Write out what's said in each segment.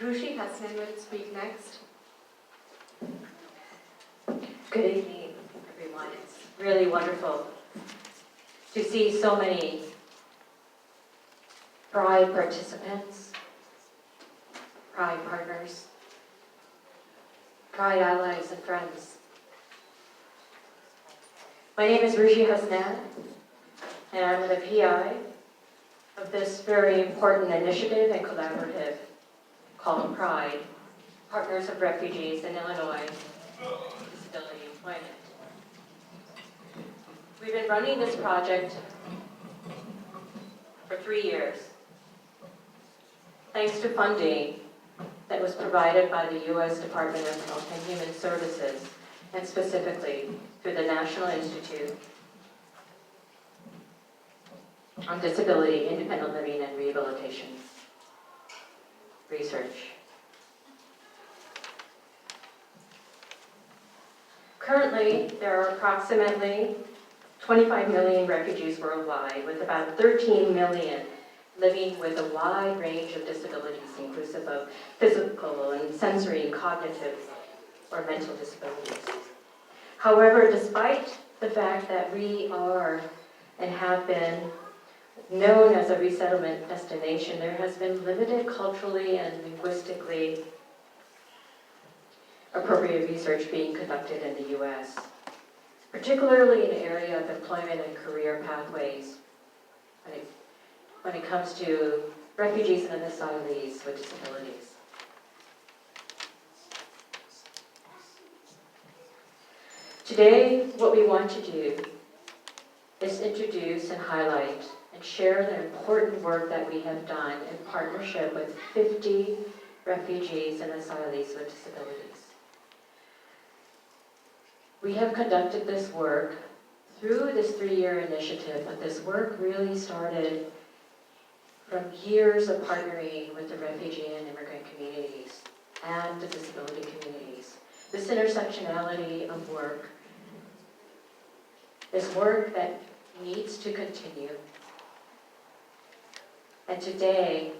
Rushi Hassan will speak next. Good evening, everyone. It's really wonderful to see so many Pride participants, Pride partners, Pride allies and friends. My name is Rushi Hassan, and I'm the PI of this very important initiative and collaborative called Pride, Partners of Refugees in Illinois Disability Employment. We've been running this project for 3 years, thanks to funding that was provided by the U.S. Department of Health and Human Services, and specifically through the National Institute on Disability, Independent Living, and Rehabilitation Research. Currently, there are approximately 25 million refugees worldwide, with about 13 million living with a wide range of disabilities, inclusive of physical and sensory, cognitive, or mental disabilities. However, despite the fact that we are and have been known as a resettlement destination, there has been limited culturally and linguistically appropriate research being conducted in the U.S., particularly in the area of employment and career pathways when it comes to refugees and asylees with disabilities. Today, what we want to do is introduce and highlight and share the important work that we have done in partnership with 50 refugees and asylees with disabilities. We have conducted this work through this 3-year initiative, but this work really started from years of partnering with the refugee and immigrant communities and the disability communities. This intersectionality of work is work that needs to continue. And today,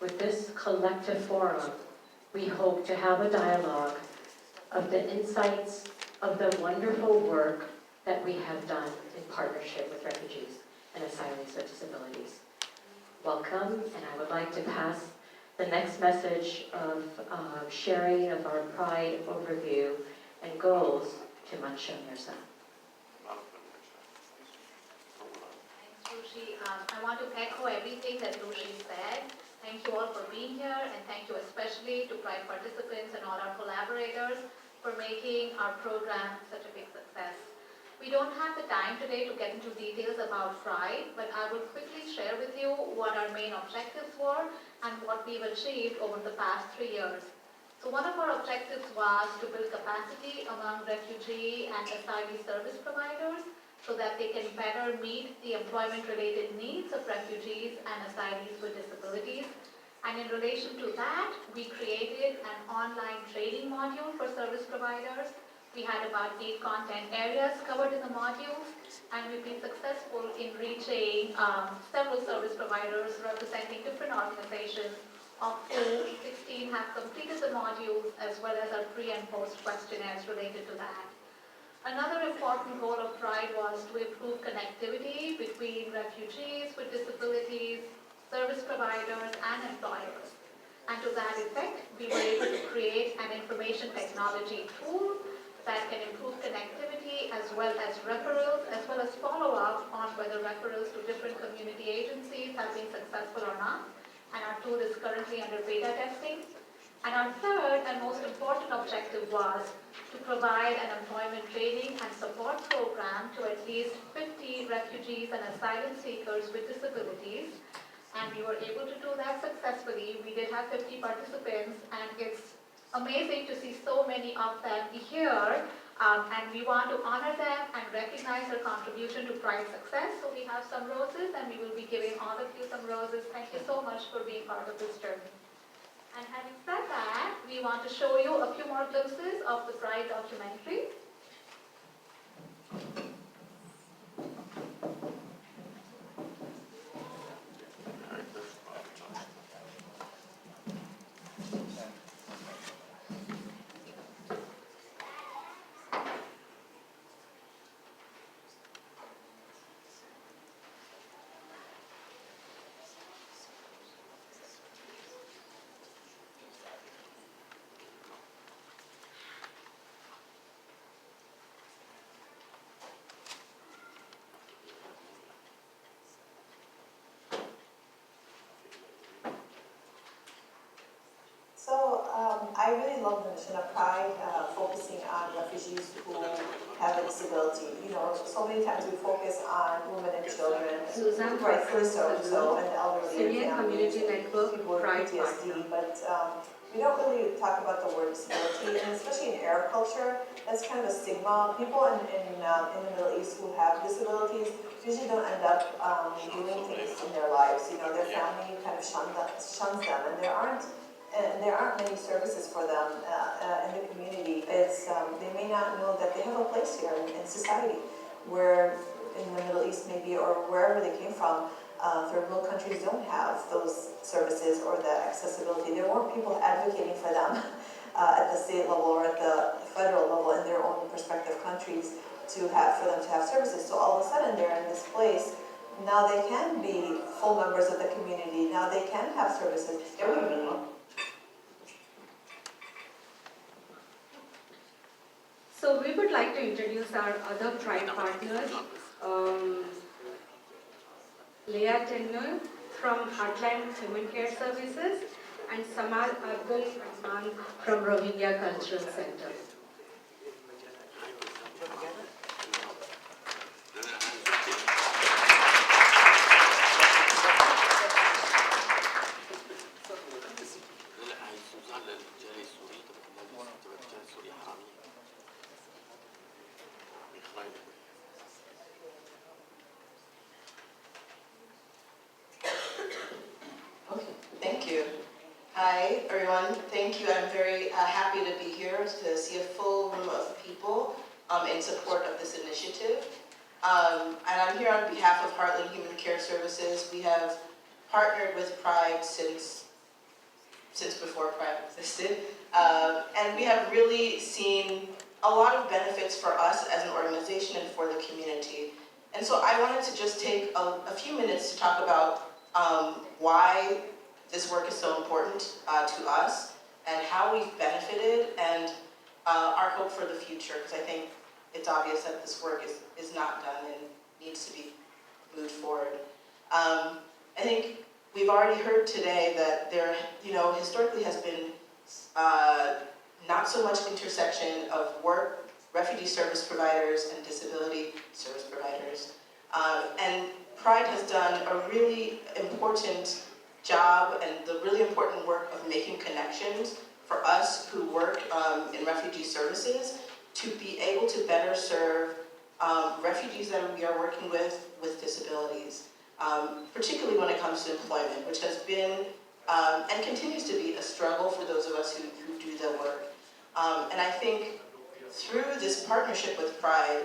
with this collective forum, we hope to have a dialogue of the insights of the wonderful work that we have done in partnership with refugees and asylees with disabilities. Welcome, and I would like to pass the next message of sharing of our Pride overview and goals to Mancha Mirza. Thanks, Rushi. I want to echo everything that Rushi said. Thank you all for being here, and thank you especially to Pride participants and all our collaborators for making our program such a big success. We don't have the time today to get into details about Pride, but I will quickly share with you what our main objectives were and what we've achieved over the past 3 years. So one of our objectives was to build capacity among refugee and asylee service providers so that they can better meet the employment-related needs of refugees and asylees with disabilities. And in relation to that, we created an online training module for service providers. We had about 8 content areas covered in the modules, and we've been successful in reaching several service providers representing different organizations, of whom 16 have completed the modules, as well as our pre- and post questionnaires related to that. Another important goal of Pride was to improve connectivity between refugees with disabilities, service providers, and employers. And to that effect, we were able to create an information technology tool that can improve connectivity as well as referrals, as well as follow-up on whether referrals to different community agencies have been successful or not. And our tool is currently under beta testing. And our third and most important objective was to provide an employment training and support program to at least 50 refugees and asylum seekers with disabilities. And we were able to do that successfully. We did have 50 participants, and it's amazing to see so many of them here. And we want to honor them and recognize their contribution to Pride success. So we have some roses, and we will be giving all of you some roses. Thank you so much for being part of this journey. And having said that, we want to show you a few more glimpses of the Pride documentary. I really love the mission of Pride, focusing on refugees who have a disability. You know, so many times we focus on women and children, Susan, rightfully so, and the elderly and Syrian families, Community Network, people with Pride PTSD, Partner. but we don't really talk about the word disability, and especially in Arab culture, that's kind of a stigma. People in the Middle East who have disabilities usually don't end up doing things in their lives. You know, their family kind of shuns them, and there aren't many services for them in the community. It's they may not know that they have a place here in society, where in the Middle East maybe, or wherever they came from. Third world countries don't have those services or the accessibility. There weren't people advocating for them at the state level or at the federal level in their own respective countries for them to have services. So all of a sudden they're in this place. Now they can be full members of the community. Now they can have services. So we would like to introduce our other Pride partners. Leah Tenur from Heartland Human Care Services and Samad Abdul Rahman from Rohingya Cultural Center. Thank you. Hi, everyone. Thank you. I'm very happy to be here to see a full room of people in support of this initiative. And I'm here on behalf of Heartland Human Care Services. We have partnered with Pride since before Pride existed. And we have really seen a lot of benefits for us as an organization and for the community. And so I wanted to just take a few minutes to talk about why this work is so important to us and how we've benefited and our hope for the future, because I think it's obvious that this work is not done and needs to be moved forward. I think we've already heard today that there, historically has been not so much intersection of work, refugee service providers, and disability service providers. And Pride has done a really important job and the really important work of making connections for us who work in refugee services to be able to better serve refugees that we are working with disabilities, particularly when it comes to employment, which has been and continues to be a struggle for those of us who do the work. And I think through this partnership with Pride,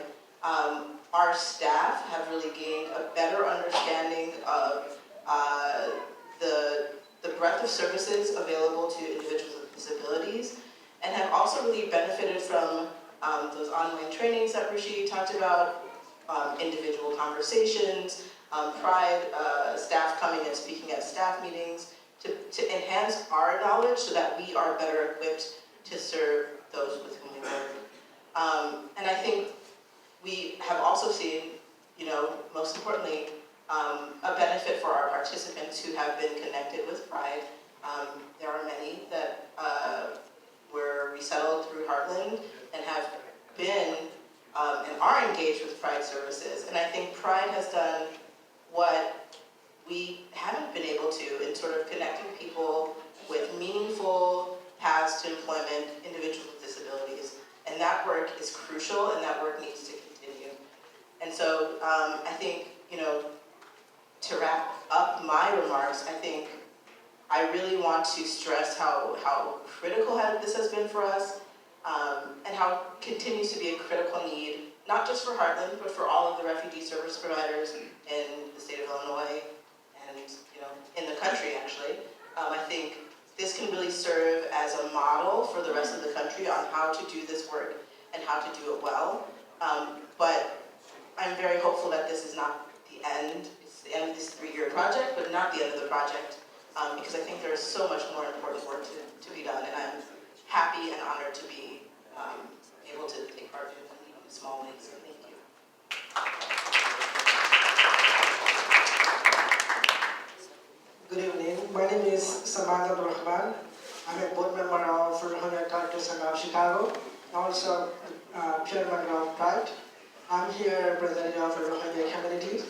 our staff have really gained a better understanding of the breadth of services available to individuals with disabilities, and have also really benefited from those online trainings that Rashi talked about, individual conversations, Pride staff coming and speaking at staff meetings to enhance our knowledge so that we are better equipped to serve those with whom we work. And I think we have also seen, most importantly, a benefit for our participants who have been connected with Pride. There are many that were resettled through Heartland and have been and are engaged with Pride services. And I think Pride has done what we haven't been able to in sort of connecting people with meaningful paths to employment, individuals with disabilities. And that work is crucial, and that work needs to continue. And so I think, to wrap up my remarks, I think I really want to stress how critical this has been for us, and how it continues to be a critical need, not just for Heartland, but for all of the refugee service providers in the state of Illinois and in the country, actually. I think this can really serve as a model for the rest of the country on how to do this work and how to do it well. But I'm very hopeful that this is not the end. It's the end of this 3-year project, but not the end of the project, because I think there is so much more important work to be done, and I'm happy and honored to be able to take part in small ways. So thank you. Good evening. My name is Samad Abdul Rahman. I'm a board member of Rohingya Chicago, also chairman of Pride. I'm here representative of the Rohingya community.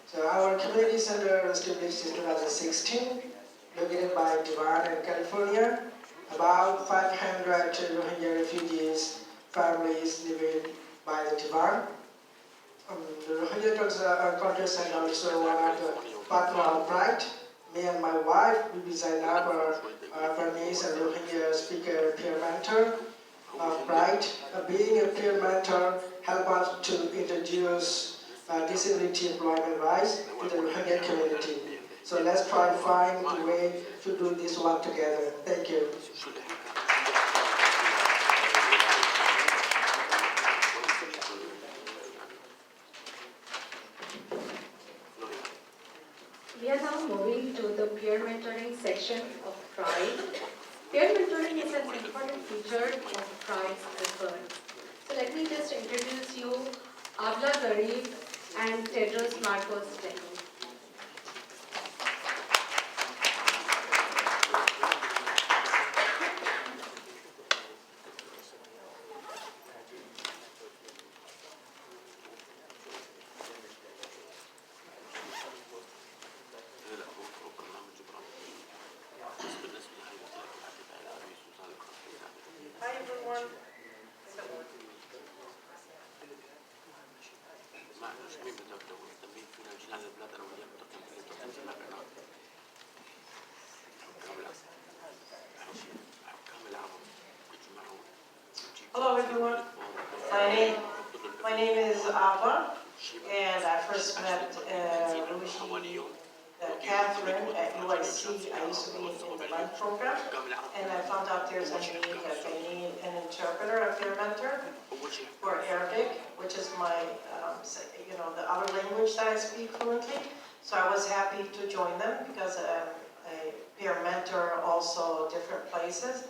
So our community center was established in 2016, located by Division in California. About 500 Rohingya refugees families living by the Division. The Rohingya contest and also one of the partner of Pride. Me and my wife, we signed up Burmese and Rohingya speaker peer mentor of Pride. Being a peer mentor help us to introduce disability employment rights to the Rohingya community. So let's try to find a way to do this work together. Thank you. We are now moving to the peer mentoring section of Pride. Peer mentoring is an important feature of Pride's effort. So let me just introduce you Abla Garib and Tedros Marcos Tenu. Hi everyone. Hello everyone. My name is Ava, and I first met Rushi, Catherine at UIC. I used to be in the lunch program, and I found out there's a need that they need an interpreter, a peer mentor for Arabic, which is my, the other language that I speak fluently. So I was happy to join them because a peer mentor also different places.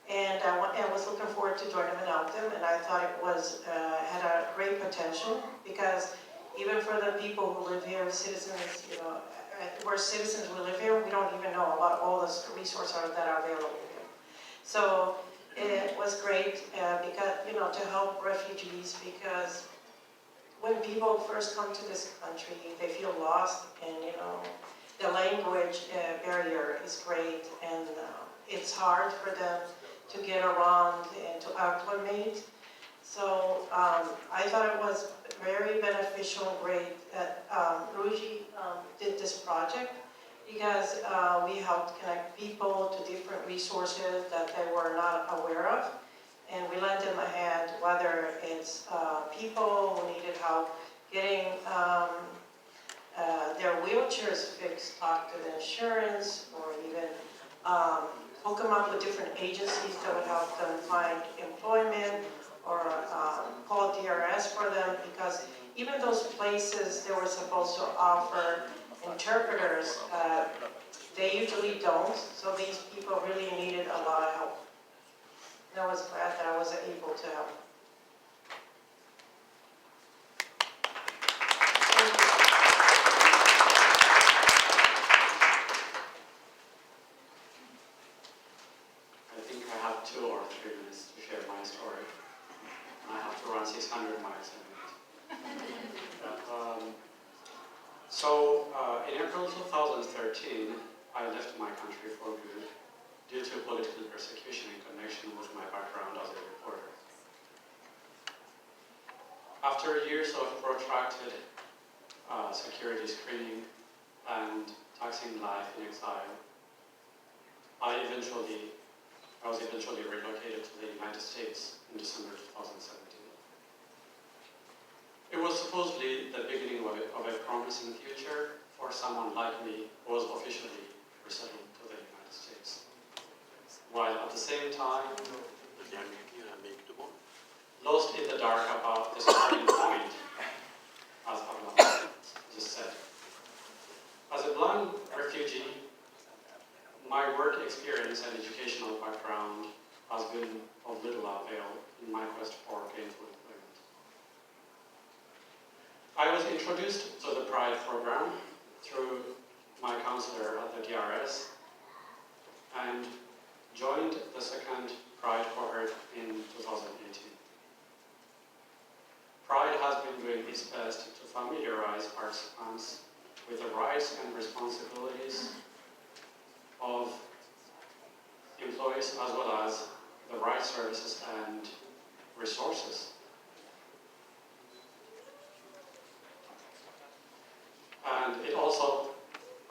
And I was looking forward to join them and help them, and I thought it was had a great potential because even for the people who live here, citizens, we're citizens who live here, we don't even know about all the resources that are available here. So it was great because to help refugees, because when people first come to this country, they feel lost, and the language barrier is great, and it's hard for them to get around and to acclimate. So I thought it was very beneficial and great that Ruji did this project because we helped connect people to different resources that they were not aware of. And we lent them a hand, whether it's people who needed help getting their wheelchairs fixed, talk to the insurance, or even hook them up with different agencies that would help them find employment, or call DRS for them, because even those places they were supposed to offer interpreters, they usually don't, so these people really needed a lot of help. And I was glad that I was able to help. I think I have 2 or 3 minutes to share my story. I have to run 600 miles a minute. In April 2013, I left my country for good due to political persecution in connection with my background as a reporter. After years of protracted security screening and taxing life in exile, I was eventually relocated to the United States in December 2017. It was supposedly the beginning of a promising future for someone like me who was officially resettled to the United States, while at the same time lost in the dark about the starting point, as Abla just said. As a blind refugee, my work experience and educational background has been of little avail in my quest for gainful employment. I was introduced to the Pride program through my counselor at the DRS and joined the second Pride cohort in 2018. Pride has been doing its best to familiarize participants with the rights and responsibilities of employees as well as the right services and resources. And it also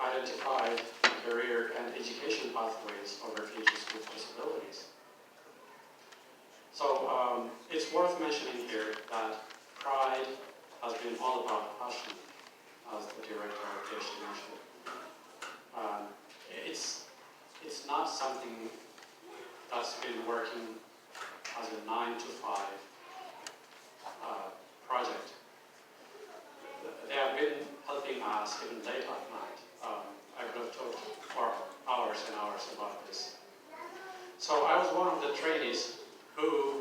identified career and education pathways of refugees with disabilities. So it's worth mentioning here that Pride has been all about passion, as the director of PhD mentioned. It's not something that's been working as a 9-to-5 project. They have been helping us even late at night. I could have talked for hours and hours about this. So I was one of the trainees who,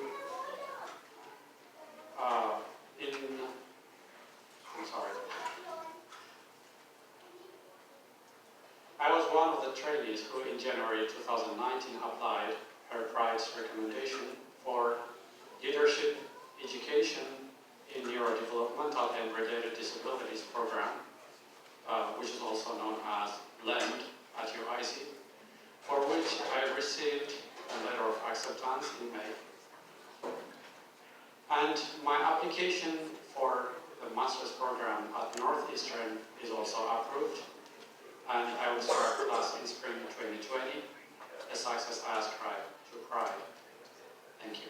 I was one of the trainees who in January 2019 applied her Pride's recommendation for leadership education in neurodevelopmental and related disabilities program, which is also known as LEND at UIC, for which I received a letter of acceptance in May. And my application for the master's program at Northeastern is also approved, and I will start class in spring 2020, a success as tried to Pride. Thank you.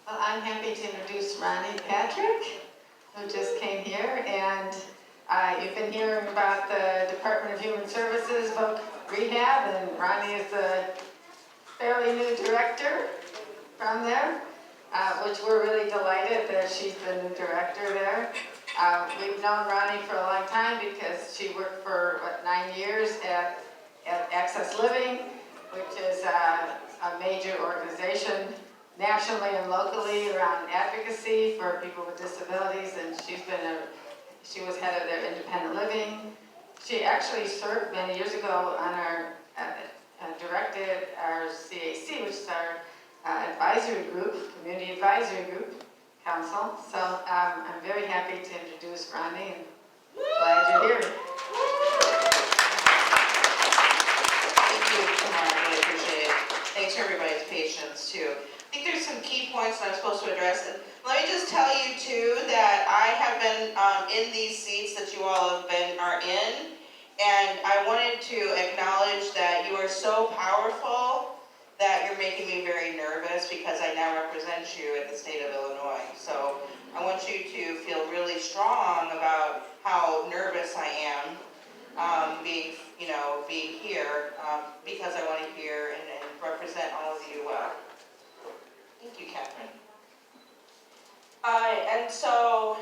Well, I'm happy to introduce Rahnee Patrick, who just came here, and you've been hearing about the Department of Human Services, Rehab, and Ronnie is the fairly new director from there, which we're really delighted that she's the new director there. We've known Ronnie for a long time because she worked for, 9 years at Access Living, which is a major organization nationally and locally around advocacy for people with disabilities, and she was head of their independent living. She actually served many years ago on our, directed our CAC, which is our advisory group, community advisory group council. So I'm very happy to introduce Rahnee, and glad you're here. Thank you, Kumar, I really appreciate it. Thanks for everybody's patience too. I think there's some key points that I'm supposed to address. And let me just tell you too that I have been in these seats that you all are in, and I wanted to acknowledge that you are so powerful that you're making me very nervous because I now represent you in the state of Illinois. So I want you to feel really strong about how nervous I am being here because I want to hear and represent all of you well. Thank you, Catherine. And so,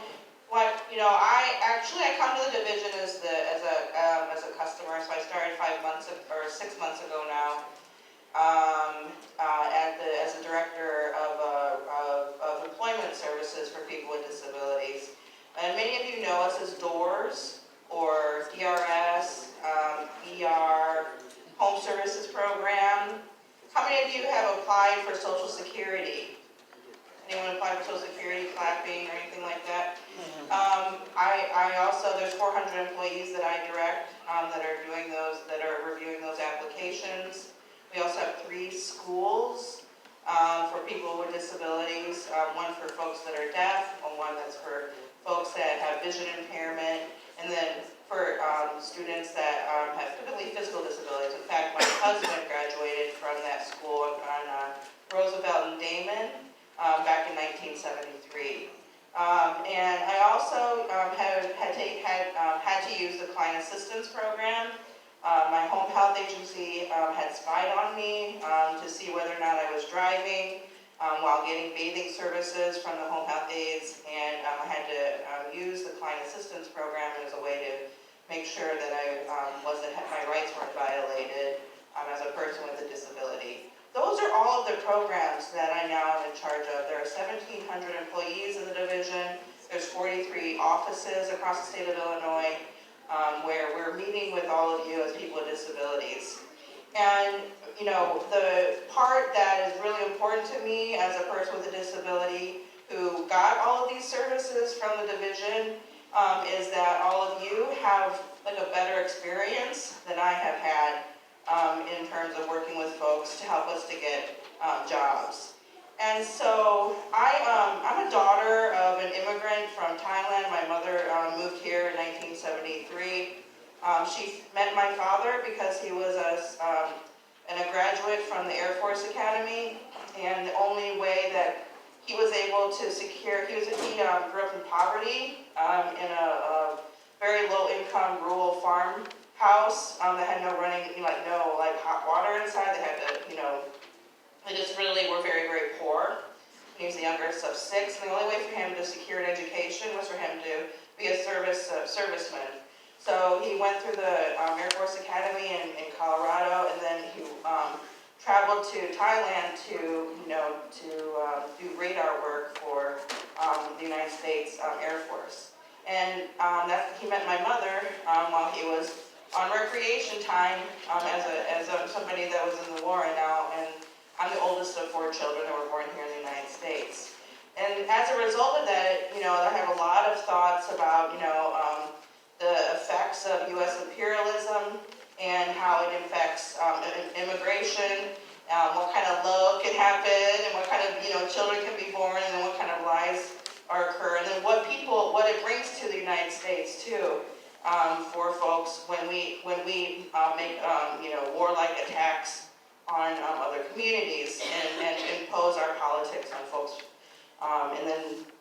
I come to the division as a customer. So I started 6 months ago now, as a director of employment services for people with disabilities. And many of you know us as DOORS or DRS, ER, Home Services Program. How many of you have applied for Social Security? Anyone apply for Social Security, clapping, or anything like that? I also, there's 400 employees that I direct that are doing those, that are reviewing those applications. We also have 3 schools for people with disabilities, one for folks that are deaf, and one that's for folks that have vision impairment, and then for students that have typically physical disabilities. In fact, my husband graduated from that school on Roosevelt and Damon back in 1973. And I also had to use the client assistance program. My home health agency had spied on me to see whether or not I was driving. while getting bathing services from the home health aides, and I had to use the client assistance program as a way to make sure that my rights weren't violated as a person with a disability. Those are all of the programs that I now am in charge of. There are 1,700 employees in the division. There's 43 offices across the state of Illinois where we're meeting with all of you as people with disabilities. And, you know, the part that is really important to me as a person with a disability who got all of these services from the division is that all of you have like a better experience than I have had in terms of working with folks to help us to get jobs. And so I'm a daughter of an immigrant from Thailand. My mother moved here in 1973. She met my father because he was a graduate from the Air Force Academy, and the only way that he was able to secure, he grew up in poverty in a very low-income rural farmhouse that had no hot water inside. They had to, they just really were very, very poor. He was the youngest of 6, and the only way for him to secure an education was for him to be a serviceman. So he went through the Air Force Academy in Colorado, and then he traveled to Thailand to do radar work for the United States Air Force. And he met my mother while he was on recreation time as somebody that was in the war, and I'm the oldest of 4 children that were born here in the United States. And as a result of that, I have a lot of thoughts about, the effects of U.S. imperialism and how it affects immigration, what kind of love can happen, and what kind of, children can be born, and then what kind of lies occur, and then what it brings to the United States too, for folks when we make, warlike attacks on other communities and impose our politics on folks.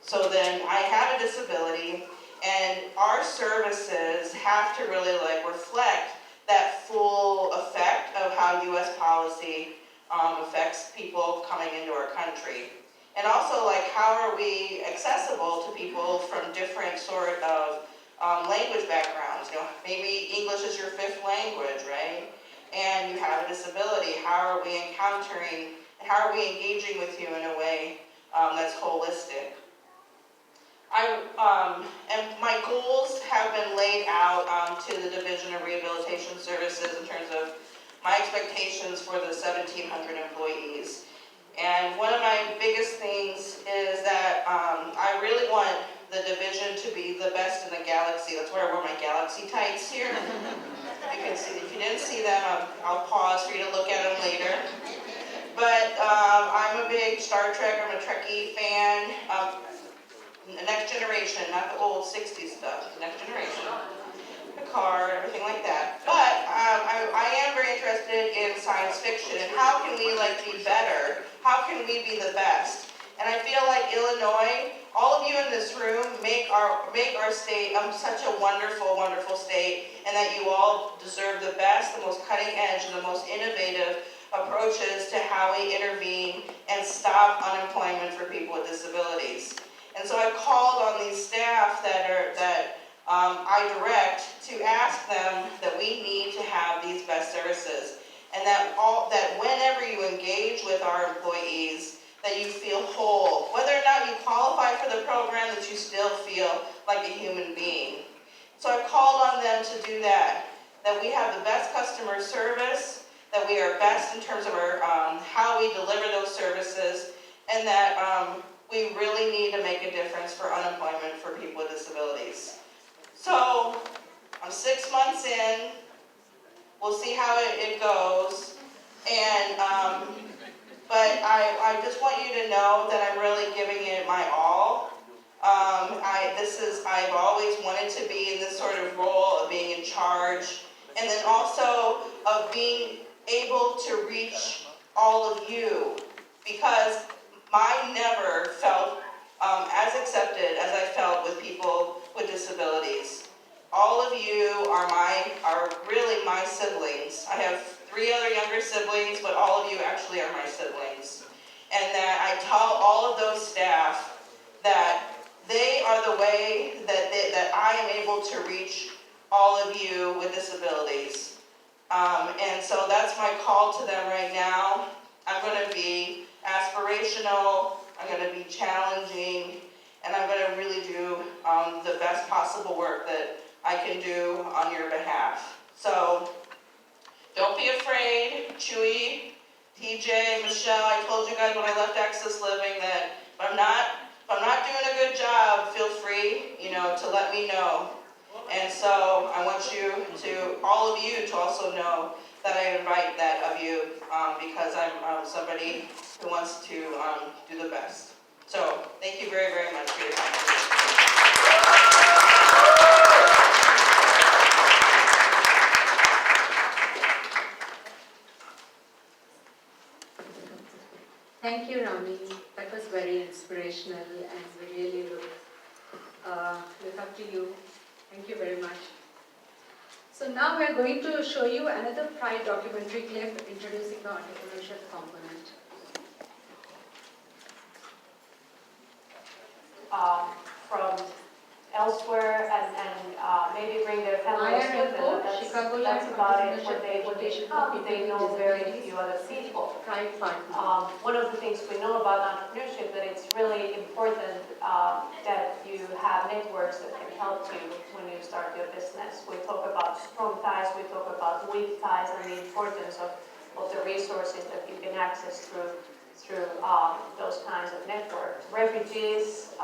So then I have a disability, and our services have to really reflect that full effect of how U.S. policy affects people coming into our country. And also, how are we accessible to people from different sort of language backgrounds? Maybe English is your 5th language, right? And you have a disability. How are we encountering, and how are we engaging with you in a way that's holistic? And my goals have been laid out to the Division of Rehabilitation Services in terms of my expectations for the 1,700 employees. And one of my biggest things is that I really want the division to be the best in the galaxy. That's why I wear my galaxy tights here. You can see, if you didn't see them, I'll pause for you to look at them later. But I'm a big Star Trek, I'm a Trekkie fan. The Next Generation, not the old 60s stuff, the Next Generation. Picard, everything like that. But I am very interested in science fiction, and how can we be better? How can we be the best? And I feel like Illinois, all of you in this room, make our state such a wonderful, wonderful state, and that you all deserve the best, the most cutting edge, and the most innovative approaches to how we intervene and stop unemployment for people with disabilities. And so I called on these staff that I direct to ask them that we need to have these best services, and that whenever you engage with our employees, that you feel whole. Whether or not you qualify for the program, that you still feel like a human being. So I called on them to do that we have the best customer service, that we are best in terms of our how we deliver those services, and that we really need to make a difference for unemployment for people with disabilities. So I'm 6 months in. We'll see how it goes. And but I just want you to know that I'm really giving it my all. I've always wanted to be in this sort of role of being in charge, and then also of being able to reach all of you, because I never felt as accepted as I felt with people with disabilities. All of you are really my siblings. I have 3 other younger siblings, but all of you actually are my siblings. and that I tell all of those staff that they are the way that I am able to reach all of you with disabilities. And so that's my call to them right now. I'm going to be aspirational, I'm going to be challenging, and I'm going to really do the best possible work that I can do on your behalf. So don't be afraid. Chewy, TJ, Michelle, I told you guys when I left Access Living that if I'm not doing a good job, feel free, to let me know. And so I want all of you to also know that I invite that of you because I'm somebody who wants to do the best. So thank you very, very much for your time. Thank you, Ronnie. That was very inspirational, and we really look up to you. Thank you very much. So now we are going to show you another Pride documentary clip introducing the entrepreneurship component. From elsewhere and maybe bring their families with them. That's about it. When they come, they know very few other people. Pride partner. One of the things we know about entrepreneurship that it's really important that you have networks that can help you when you start your business. We talk about strong ties, we talk about weak ties, and the importance of the resources that you can access through those kinds of networks. Refugees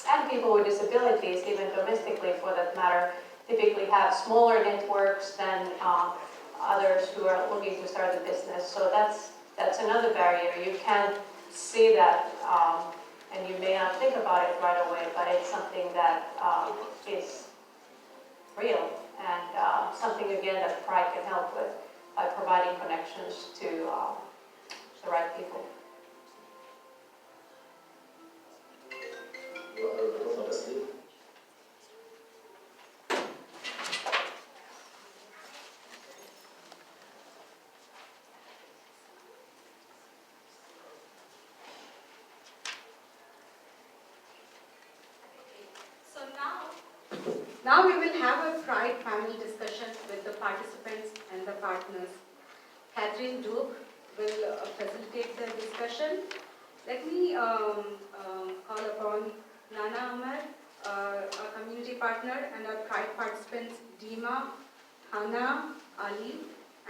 and people with disabilities, even domestically for that matter, typically have smaller networks than others who are looking to start a business. So that's another barrier. You can't see that, and you may not think about it right away, but it's something that is real and something again that Pride can help with by providing connections to the right people. So now we will have a Pride panel discussion with the participants and the partners. Catherine Duke will facilitate the discussion. Let me call upon Nana Ahmed, our community partner, and our Pride participants Dima, Hana, Ali,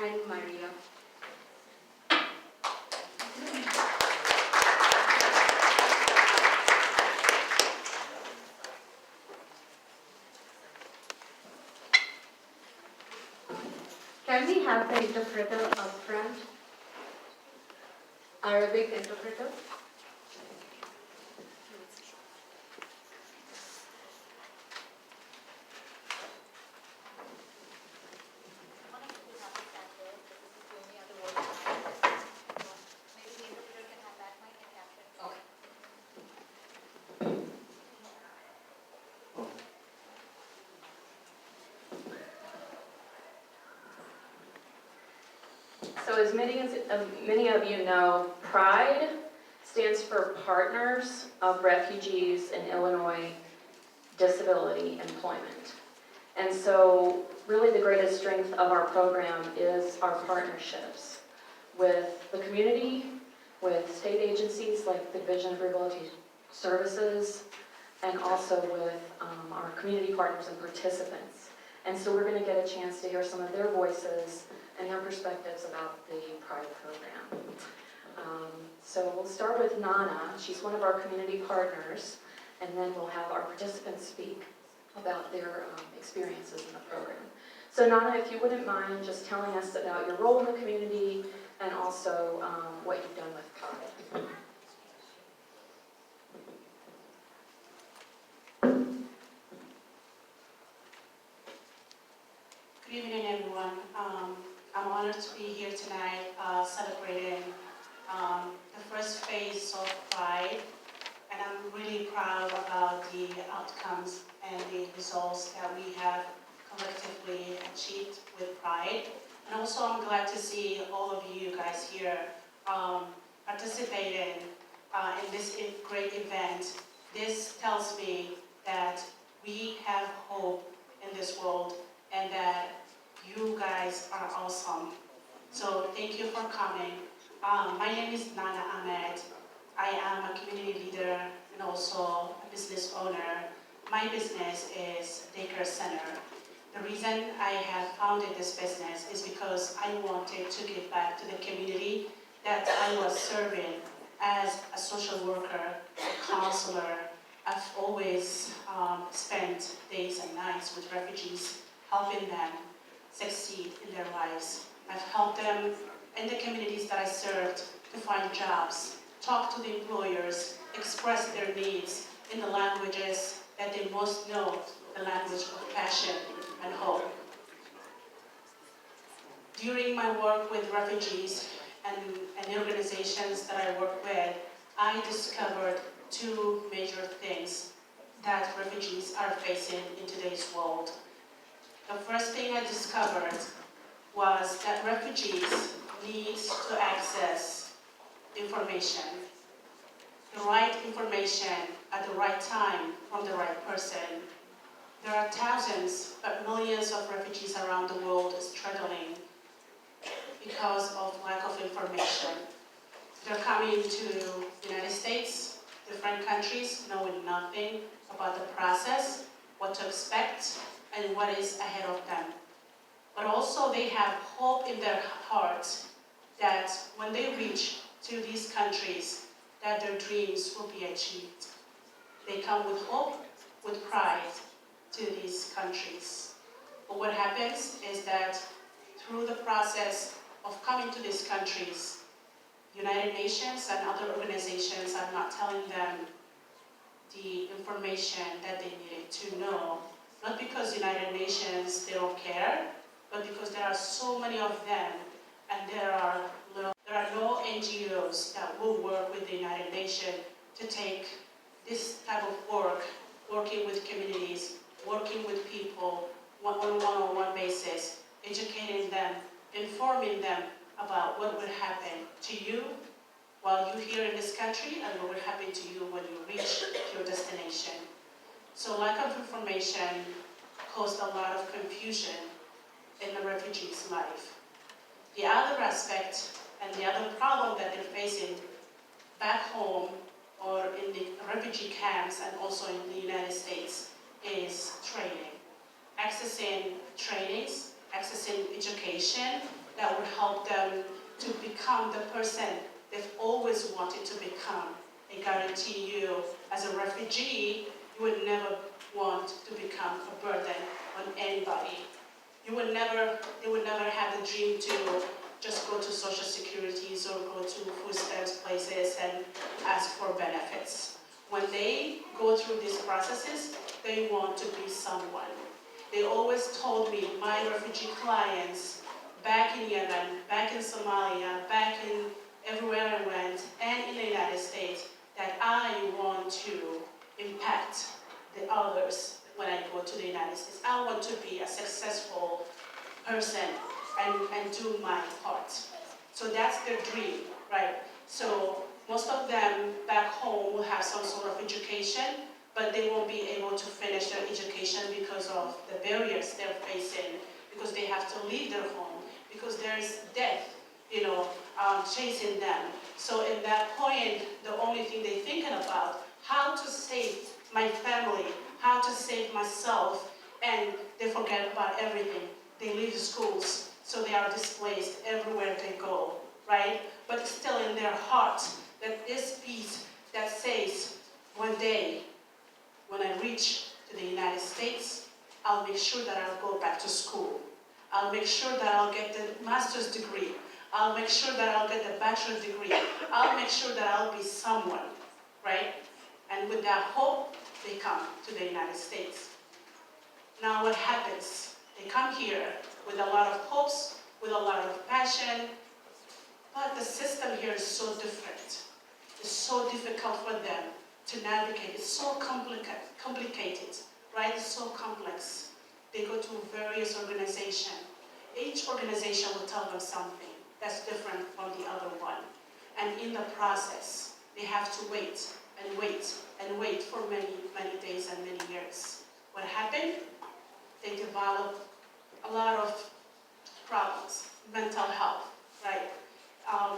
and Maria. Can we have the interpreter up front? Arabic interpreter. So as many of you know, PRIDE stands for Partners of Refugees in Illinois Disability Employment. And so really the greatest strength of our program is our partnerships with the community, with state agencies like the Division of Rehabilitation Services, and also with our community partners and participants. And so we're going to get a chance to hear some of their voices and their perspectives about the PRIDE program. So we'll start with Nana. She's one of our community partners, and then we'll have our participants speak about their experiences in the program. So Nana, if you wouldn't mind just telling us about your role in the community and also what you've done with PRIDE. Good evening, everyone. I'm honored to be here tonight celebrating the first phase of PRIDE, and I'm really proud about the outcomes and the results that we have collectively achieved with PRIDE. And also I'm glad to see all of you guys here. participating in this great event. This tells me that we have hope in this world and that you guys are awesome. So thank you for coming. My name is Nana Ahmed. I am a community leader and also a business owner. My business is Daycare Center. The reason I have founded this business is because I wanted to give back to the community that I was serving as a social worker, a counselor. I've always spent days and nights with refugees, helping them succeed in their lives. I've helped them in the communities that I served to find jobs, talk to the employers, express their needs in the languages that they most know, the language of passion and hope. During my work with refugees and the organizations that I work with, I discovered two major things that refugees are facing in today's world. The first thing I discovered was that refugees need to access information, the right information at the right time from the right person. There are thousands, but millions of refugees around the world struggling because of lack of information. They're coming to the United States, different countries, knowing nothing about the process, what to expect, and what is ahead of them. But also they have hope in their hearts that when they reach to these countries, that their dreams will be achieved. They come with hope, with pride to these countries. But what happens is that through the process of coming to these countries, United Nations and other organizations are not telling them the information that they needed to know. Not because United Nations, they don't care, but because there are so many of them, and there are no NGOs that will work with the United Nations to take this type of work, working with communities, working with people on a one-on-one basis, educating them, informing them about what will happen to you while you're here in this country and what will happen to you when you reach your destination. So lack of information caused a lot of confusion in the refugee's life. The other aspect and the other problem that they're facing back home or in the refugee camps and also in the United States is training. Accessing trainings, accessing education that will help them to become the person they've always wanted to become. I guarantee you, as a refugee, you would never want to become a burden on anybody. They would never have the dream to just go to social securities or go to food stamps places and ask for benefits. When they go through these processes, they want to be someone. They always told me, my refugee clients, back in Yemen, back in Somalia, back in everywhere I went, and in the United States, that I want to impact the others when I go to the United States. I want to be a successful person and do my part. So that's their dream, right? So most of them back home will have some sort of education, but they won't be able to finish their education because of the barriers they're facing, because they have to leave their home, because there's death, chasing them. So in that point, the only thing they're thinking about, how to save my family, how to save myself, and they forget about everything. They leave the schools, so they are displaced everywhere they go, right? But still in their heart, that this piece that says, one day, when I reach to the United States, I'll make sure that I'll go back to school. I'll make sure that I'll get the master's degree. I'll make sure that I'll get the bachelor's degree. I'll make sure that I'll be someone, right? And with that hope, they come to the United States. Now what happens? They come here with a lot of hopes, with a lot of passion, but the system here is so different. It's so difficult for them to navigate. It's so complicated, right? It's so complex. They go to various organizations. Each organization will tell them something that's different from the other one. And in the process, they have to wait and wait and wait for many, many days and many years. What happened? They develop a lot of problems, mental health, right?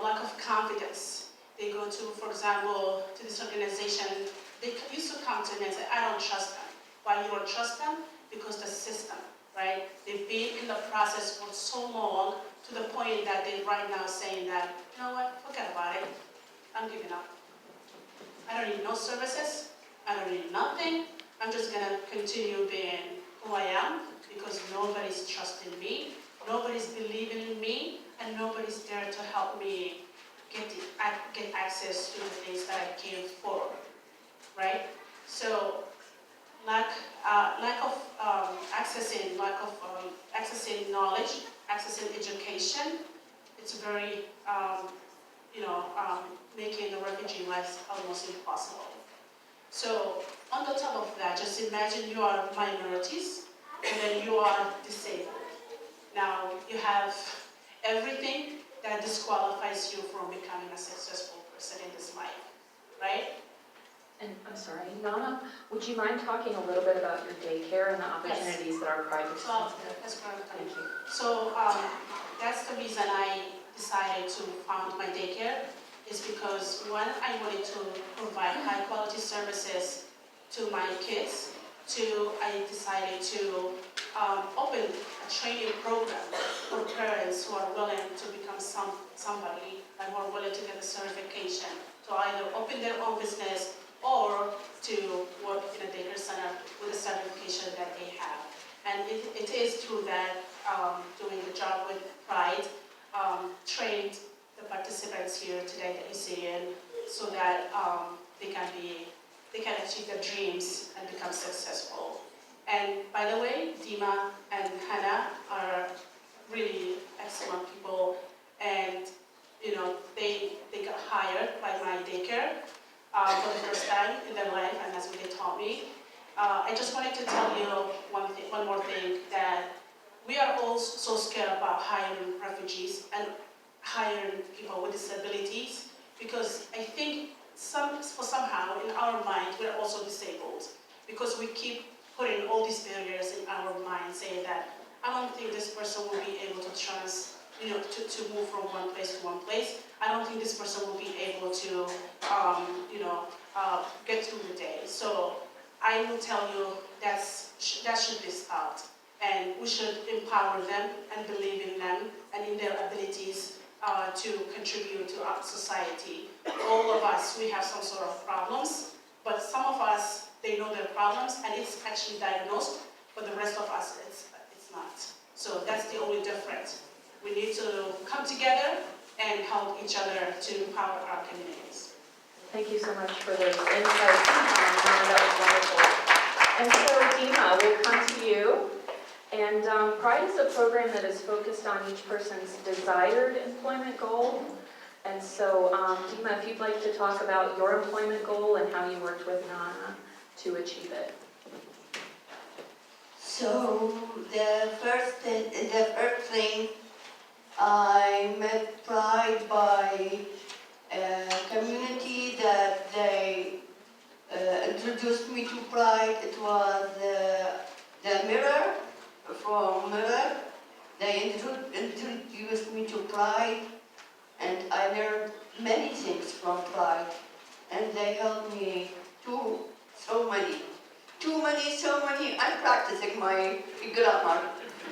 Lack of confidence. They go to, for example, to this organization, they used to come to me and say, I don't trust them. Why you don't trust them? Because the system, right? They've been in the process for so long to the point that they're right now saying that, you know what, forget about it. I'm giving up. I don't need no services. I don't need nothing. I'm just gonna continue being who I am because nobody's trusting me, nobody's believing in me, and nobody's there to help me get access to the things that I came for, right? So lack of accessing knowledge, accessing education, it's very making the refugee life almost impossible. So on the top of that, just imagine you are minorities and then you are disabled. Now you have everything that disqualifies you from becoming a successful person in this life, right? And I'm sorry, Nana, would you mind talking a little bit about your daycare and the opportunities that our private So schools have? that's correct. Thank you. So that's the reason I decided to found my daycare, is because one, I wanted to provide high quality services to my kids. Two, I decided to open a training program for parents who are willing to become somebody and who are willing to get a certification to either open their own business or to work in a daycare center with a certification that they have. And it is through that, doing the job with pride, trained the participants here today that you see in, so that they can achieve their dreams and become successful. And by the way, Dima and Hannah are really excellent people, and they got hired by my daycare for the first time in their life, and that's what they taught me. I just wanted to tell you one more thing, that we are all so scared about hiring refugees and hiring people with disabilities, because I think somehow in our mind we're also disabled, because we keep putting all these barriers in our mind, saying that I don't think this person will be able to to move from one place to one place. I don't think this person will be able to get through the day. So I will tell you that should be stopped, and we should empower them and believe in them and in their abilities to contribute to our society. All of us, we have some sort of problems, but some of us, they know their problems and it's actually diagnosed, but the rest of us, it's not. So that's the only difference. We need to come together and help each other to empower our communities. Thank you so much for those insights. That was wonderful. And so, Dima, we'll come to you. And Pride is a program that is focused on each person's desired employment goal. And so, Dima, if you'd like to talk about your employment goal and how you worked with Nana to achieve it. So the first thing, I met Pride by a community that they introduced me to Pride. It was the Mirror, from Mirror. They introduced me to Pride, and I learned many things from Pride, and they helped me too, so many. I'm practicing my grammar.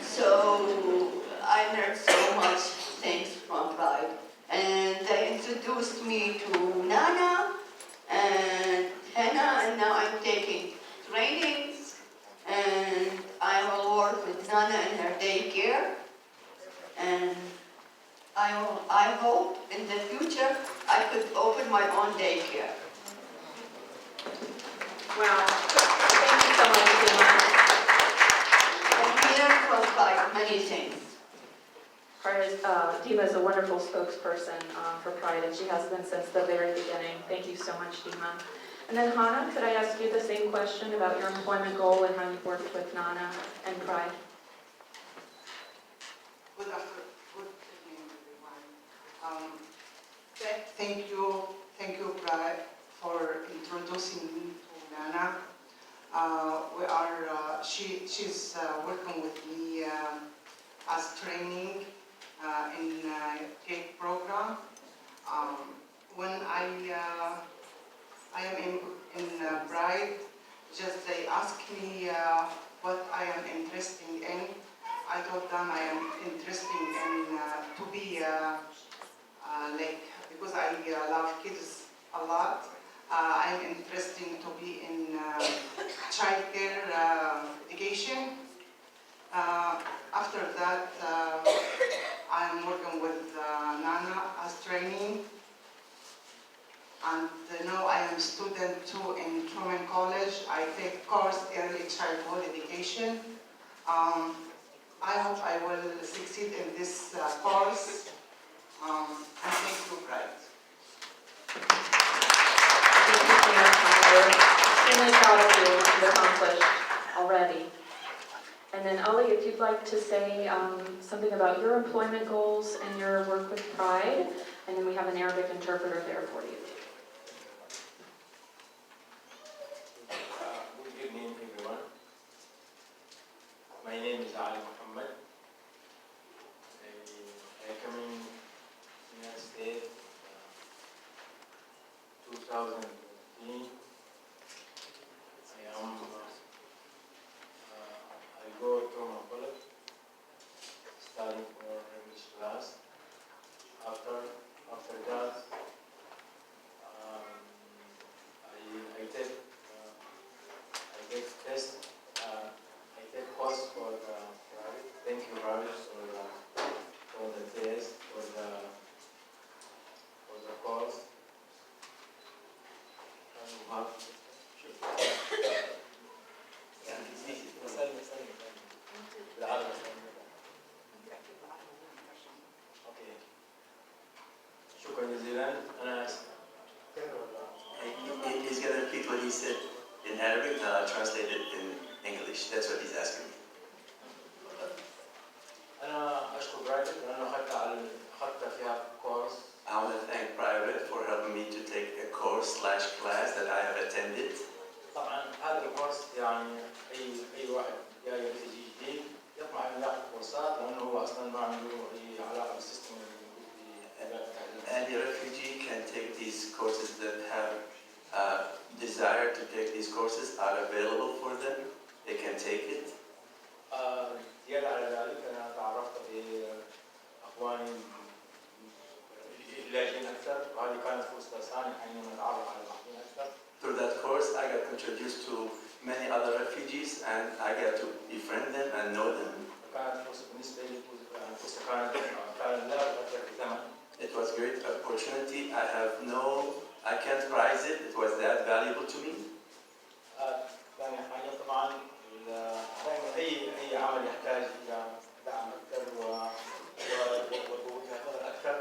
So I learned so much things from Pride. And they introduced me to Nana and Hannah, and now I'm taking trainings, and I will work with Nana in her daycare. And I hope in the future I could open my own daycare. Wow. Thank you so much, Dima. And we learn from Pride many things. Dima is a wonderful spokesperson for Pride, and she has been since the very beginning. Thank you so much, Dima. And then Hannah, could I ask you the same question about your employment goal and how you've worked with Nana and Pride? Good evening, everyone. thank you, Brad, for introducing me to Nana. She's working with me as training in CAKE program. When I am in Bride, just they ask me what I am interested in. I told them I am interested in to be like, because I love kids a lot. I'm interested to be in child care education. After that, I'm working with Nana as training. And now I am student too in Truman College. I take course early childhood education. I hope I will succeed in this course. And thank you, Bright. Thank you so much, Tyler. Extremely proud of you, what you've accomplished already. And then Ali, if you'd like to say something about your employment goals and your work with Pride, and then we have an Arabic interpreter there for you. Good evening, everyone. My name is Ali Muhammad. I come in the United States 2015. I go to my college, studying for English class. After that, I take test. I take course for the private. Thank you, brothers, for the test, for the course. شكرا جزيلا. أنا He's going to repeat what he said in Arabic, and I'll translate it in English. That's what he's asking me. أنا أشكر برايفت لأنه أخذت فيها كورس. I want to thank Private for helping me to take a course/class that I have attended. طبعا هذا الكورس يعني أي واحد جاي يجي جديد يطمع أن يأخذ كورسات لأنه هو أصلا ما عنده أي علاقة بالسيستم. Any refugee can take these courses that have desire to take these courses are available for them. They can take it. زيادة على ذلك أنا تعرفت بأخواني اللاجئين أكثر وهذه كانت فرصة ثانية حين نتعرف على اللاجئين أكثر. Through that course, I got introduced to many other refugees, and I got to befriend them and know them. كانت فرصة بالنسبة لي فرصة كانت لا تقدر بثمن. It was a great opportunity. I can't prize it. It was that valuable to me. ثاني حاجة طبعا دائما أي عمل يحتاج إلى دعم أكثر ووجهة نظر أكثر.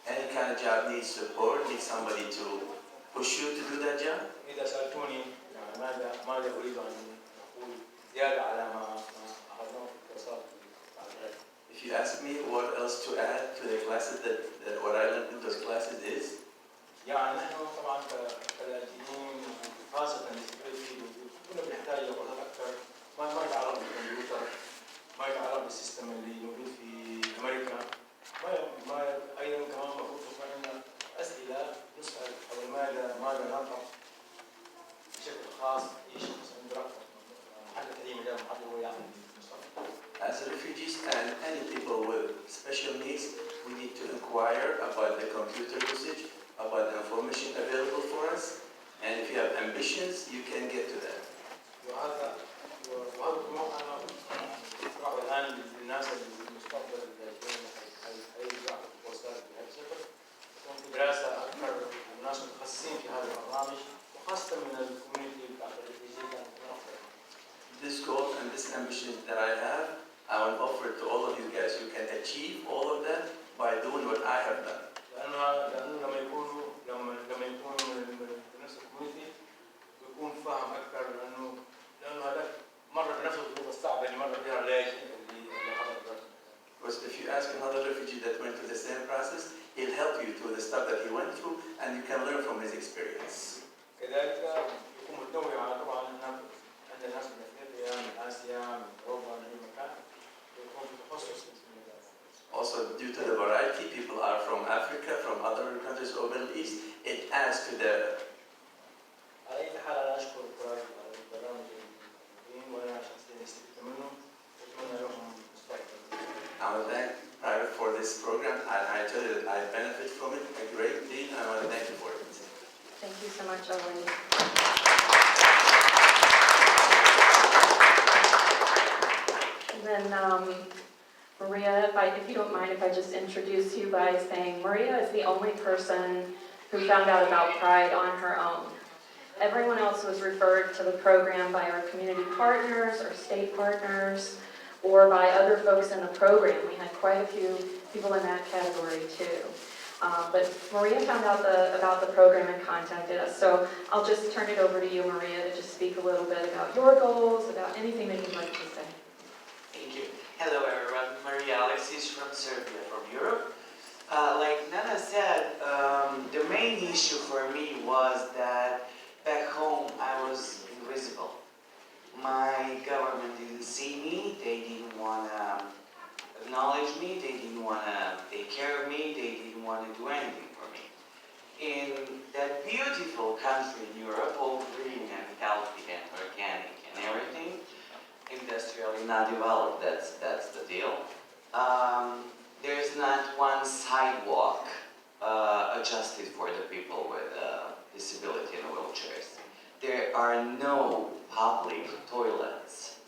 Any kind of job needs support, needs somebody to push you to do that job. إذا سألتوني ماذا أريد أن أقول زيادة على ما أخذناه في الكورسات. If you ask me what else to add to the classes that what I learned in those classes is. يعني نحن طبعا كلاجئين خاصة كنا بنحتاج لكورسات أكثر ما يتعلق بالكمبيوتر، ما يتعلق بالسيستم اللي موجود في أمريكا، ما أيضا كمان المفروض تكون عندنا أسئلة نسأل حول ماذا نطلب بشكل خاص أي شخص عنده رغبة محدد أي مجال محدد هو يعمل بالمستقبل. As refugees and any people with special needs, we need to inquire about the computer usage, about the information available for us, and if you have ambitions, you can get to that. وهذا طموحنا الآن للناس اللي في المستقبل اللاجئين ياخذوا كورسات بهذا الشكل، تكون في دراسة أكثر الناس متخصصين في هذا البرنامج وخاصة من الكوميونتي بتاع الريفيجي كانت أكثر. This goal and this ambition that I have, I will offer it to all of you guys. You can achieve all of that by doing what I have done. لأنه لما يكونوا بنفس الكوميونتي بيكون فاهم أكثر لأنه هذا مر بنفس الظروف الصعبة اللي مر بها اللاجئ اللي حضر. Because if you ask another refugee that went through the same process, he'll help you through the stuff that he went went through, and you can learn from his experience. كذلك يكون متنوعة طبعا هناك عندنا ناس من افريقيا من اسيا من اوروبا من اي مكان يكون في تخصص Also, due to the variety, people are from Africa, from other countries of Middle East. It adds to the. على اي حال انا اشكر برايد على البرنامج الجميل وانا شخصيا استفدت منه واتمنى لهم مستقبل. I want to thank Private for this program, and I tell you that I benefit from it a great deal, and I want to thank you for it. Thank you so much, Owen. And then Maria, if you don't mind, if I just introduce you by saying Maria is the only person who found out about Pride on her own. Everyone else was referred to the program by our community partners or state partners or by other folks in the program. We had quite a few people in that category too. But Maria found out about the program and contacted us. So I'll just turn it over to you, Maria, to just speak a little bit about your goals, about anything that you'd like to say. Thank you. Hello everyone, Maria Alexis from Serbia, from Europe. Like Nana said, the main issue for me was that back home I was invisible. My government didn't see me, they didn't want to acknowledge me, they didn't want to take care of me, they didn't want to do anything for me. In that beautiful country in Europe, all green and healthy and organic and everything, industrially not developed, that's the deal. There's not one sidewalk adjusted for the people with disability and wheelchairs. There are no public toilets.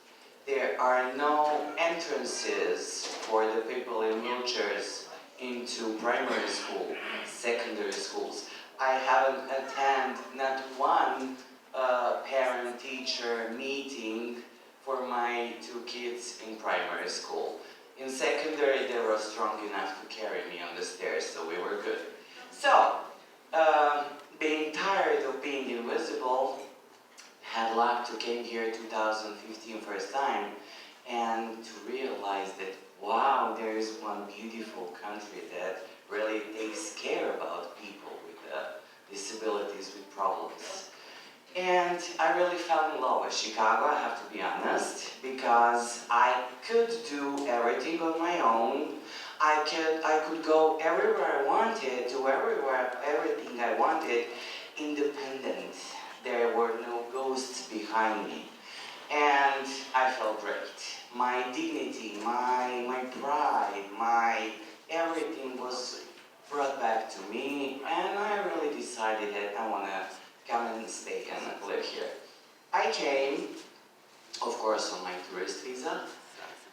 There are no entrances for the people in wheelchairs into primary school, secondary schools. I haven't attended not one parent-teacher meeting for my 2 kids in primary school. In secondary, they were strong enough to carry me on the stairs, so we were good. So, being tired of being invisible, had luck to came here 2015 first time, and to realize that, wow, there is one beautiful country that really takes care about people with disabilities, with problems. And I really fell in love with Chicago, I have to be honest, because I could do everything on my own. I could go everywhere I wanted, do everything I wanted, independent. There were no ghosts behind me. And I felt great. My dignity, my pride, my everything was brought back to me, and I really decided that I want to come and stay and live here. I came, of course, on my tourist visa.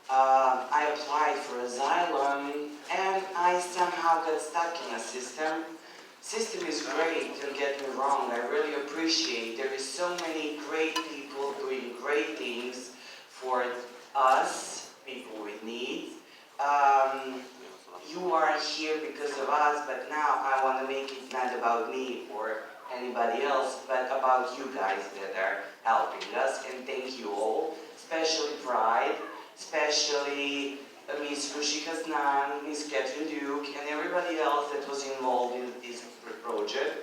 I applied for asylum, and I somehow got stuck in a system. System is great, don't get me wrong, I really appreciate there is so many great people doing great things for us, people with needs. You are here because of us, but now I want to make it not about me or anybody else, but about you guys that are helping us, and thank you all, especially Pride, especially Miss Rushika Snan, Miss Catherine Duke, and everybody else that was involved in this project.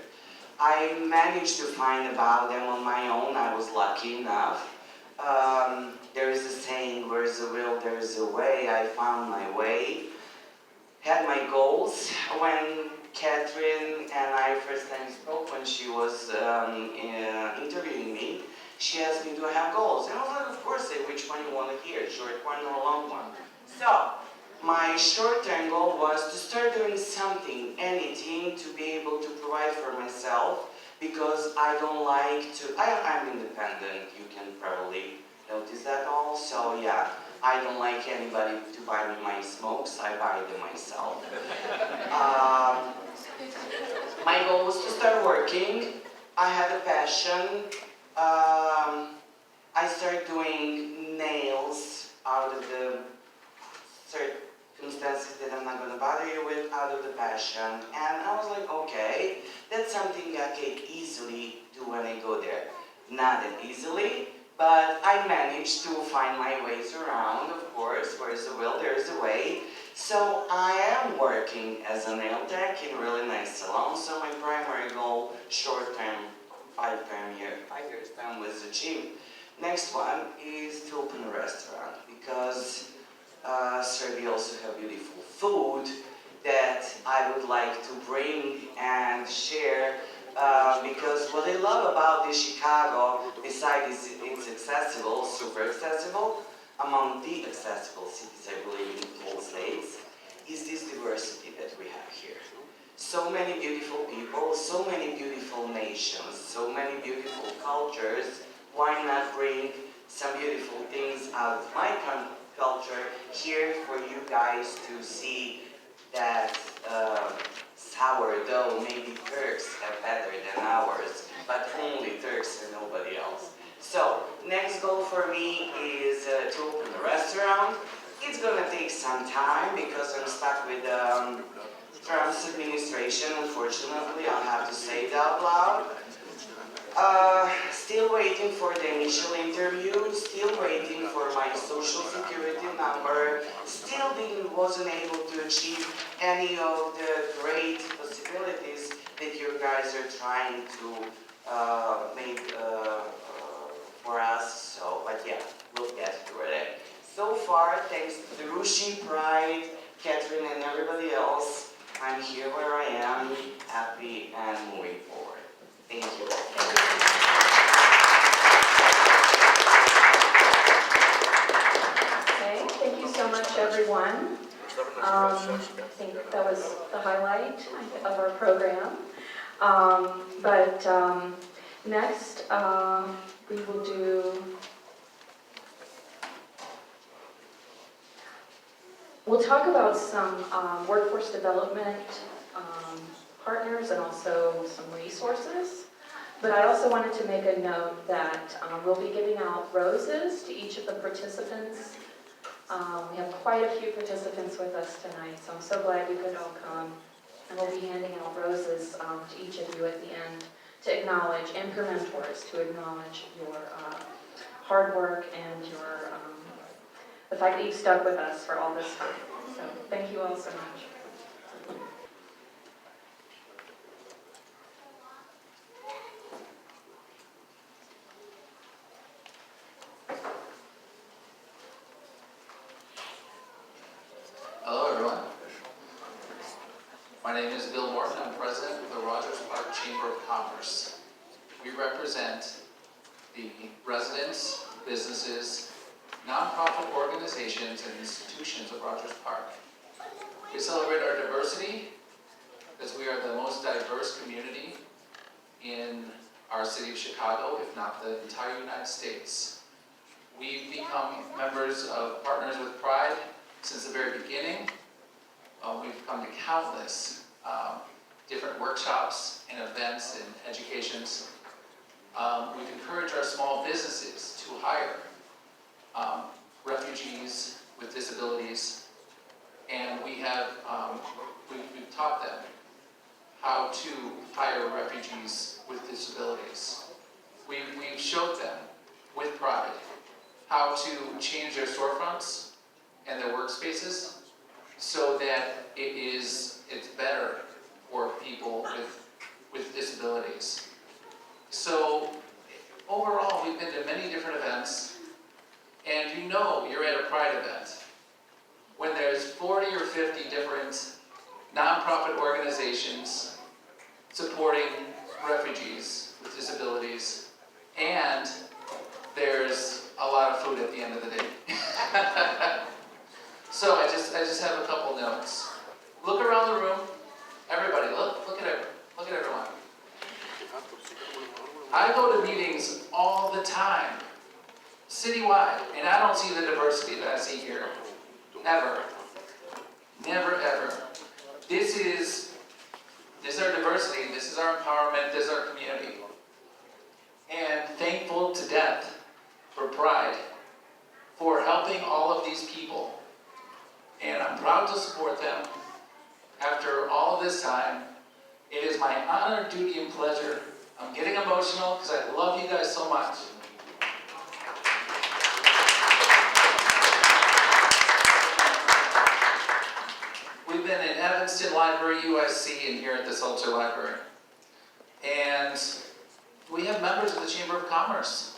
I managed to find about them on my own, I was lucky enough. There is a saying, where is a will, there is a way. I found my way. Had my goals. When Catherine and I first time spoke, when she was interviewing me, she asked me, do I have goals? And I was like, of course, say which one you want to hear, short one or long one. So, my short-term goal was to start doing something, anything, to be able to provide for myself, because I don't like to, I'm independent, you can probably notice that all, so yeah, I don't like anybody to buy me my smokes, I buy them myself. My goal was to start working, I had a passion, I started doing nails out of the circumstances that I'm not going to bother you with, out of the passion, and I was like, okay, that's something I can easily do when I go there. Not that easily, but I managed to find my ways around, of course, where is the will, there is a way. So I am working as a nail tech in a really nice salon, so my primary goal, short term, 5 years time was achieved. Next one is to open a restaurant, because Serbia also have beautiful food that I would like to bring and share, because what I love about this Chicago, besides it's accessible, super accessible, among the accessible cities, I believe, in the whole States, is this diversity that we have here. So many beautiful people, so many beautiful nations, so many beautiful cultures. Why not bring some beautiful things out of my culture here for you guys to see that sourdough, maybe Turks have better than ours, but only Turks and nobody else. So, next goal for me is to open a restaurant. It's gonna take some time because I'm stuck with Trump's administration, unfortunately. I'll have to say it out loud. Still waiting for the initial interview, still waiting for my social security number, still wasn't able to achieve any of the great possibilities that you guys are trying to make for us. So, but yeah, we'll get through it. So far, thanks to Rushi, Pride, Catherine, and everybody else, I'm here where I am, happy and moving forward. Thank you. Okay, thank you so much, everyone. I think that was the highlight of our program. Next, we will do, we'll talk about some workforce development partners and also some resources. But I also wanted to make a note that we'll be giving out roses to each of the participants. We have quite a few participants with us tonight, so I'm so glad you could all come. And we'll be handing out roses to each of you at the end to acknowledge, and for mentors, to acknowledge your hard work and your the fact that you've stuck with us for all this time. So thank you all so much. Hello, everyone. My name is Bill Morton. I'm president of the Rogers Park Chamber of Commerce. We represent the residents, businesses, nonprofit organizations, and institutions of Rogers Park. We celebrate our diversity because we are the most diverse community in our city of Chicago, if not the entire United States. We've become members of Partners with Pride since the very beginning. We've come to countless different workshops and events and educations. We've encouraged our small businesses to hire refugees with disabilities, and we have we've taught them how to hire refugees with disabilities. We've showed them with pride how to change their storefronts and their workspaces so that it's better for people with disabilities. So overall, we've been to many different events, and you know you're at a Pride event when there's 40 or 50 different nonprofit organizations supporting refugees with disabilities, and there's a lot of food at the end of the day. So I just have a couple notes. Look around the room. Everybody, look at everyone. I go to meetings all the time, citywide, and I don't see the diversity that I see here. Ever. Never, ever. This is our diversity, this is our empowerment, this is our community. And thankful to death for Pride, for helping all of these people. And I'm proud to support them. After all of this time, it is my honor, duty, and pleasure. I'm getting emotional because I love you guys so much. Evanston Library, UIC, and here at the Salter Library. And we have members of the Chamber of Commerce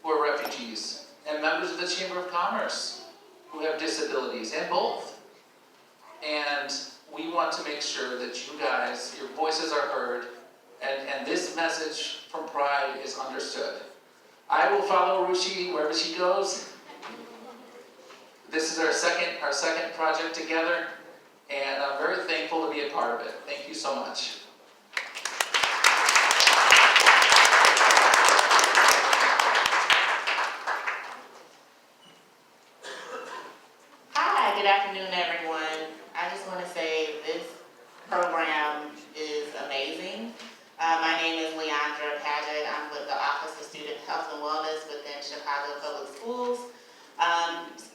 who are refugees, and members of the Chamber of Commerce who have disabilities, and both. And we want to make sure that you guys, your voices are heard, and this message from Pride is understood. I will follow Rushi wherever she goes. This is our second project together, and I'm very thankful to be a part of it. Thank you so much. Hi, good afternoon, everyone. I just want to say this program is amazing. My name is Rahnee Patrick. I'm with the Office of Student Health and Wellness within Chicago Public Schools.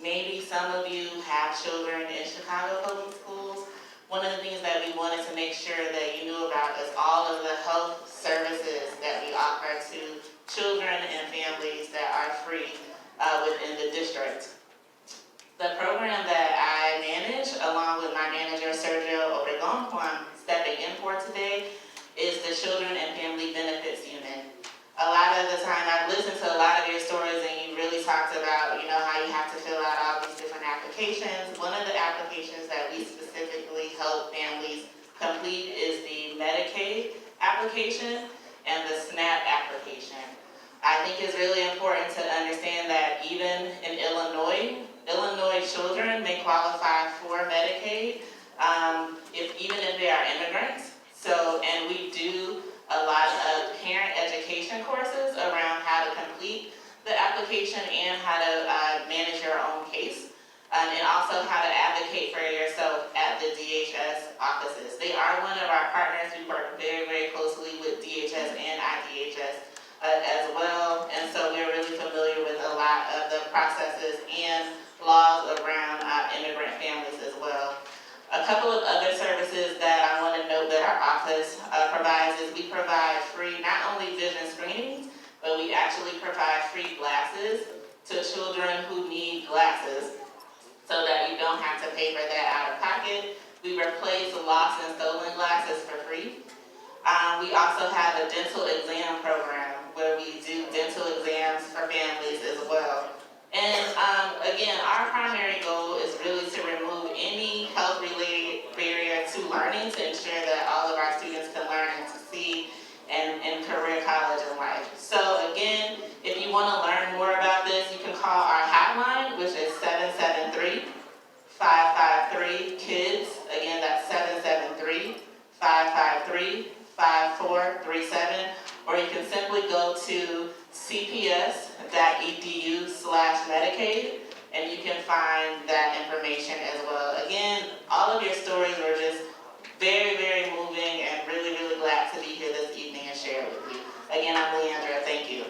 Maybe some of you have children in Chicago Public Schools. One of the things that we wanted to make sure that you knew about is all of the health services that we offer to children and families that are free within the district. The program that I manage, along with my manager Sergio Obregon, who I'm stepping in for today, is the Children and Family Benefits Unit. A lot of the time, I've listened to a lot of your stories, and you really talked about, how you have to fill out all these different applications. One of the applications that we specifically help families complete is the Medicaid application and the SNAP application. I think it's really important to understand that even in Illinois children may qualify for Medicaid, even if they are immigrants. And we do a lot of parent education courses around how to complete the application and how to manage your own case, and also how to advocate for yourself at the DHS offices. They are one of our partners. We work very, very closely with DHS and IDHS as well, and so we're really familiar with a lot of the processes and laws around immigrant families as well. A couple of other services that I want to note that our office provides is we provide free, not only vision screenings, but we actually provide free glasses to children who need glasses so that you don't have to pay for that out of pocket. We replace lost and stolen glasses for free. We also have a dental exam program where we do dental exams for families as well. And again, our primary goal is really to remove any health-related barrier to learning to ensure that all of our students can learn and succeed in career, college, and life. So again, if you want to learn more about this, you can call our hotline, which is 773-553-KIDS. Again, that's 773-553-5437. Or you can simply go to cps.edu/Medicaid, and you can find that information as well. Again, all of your stories are just very, very moving, and really, really glad to be here this evening and share it with you. Again, I'm Leandra. Thank you.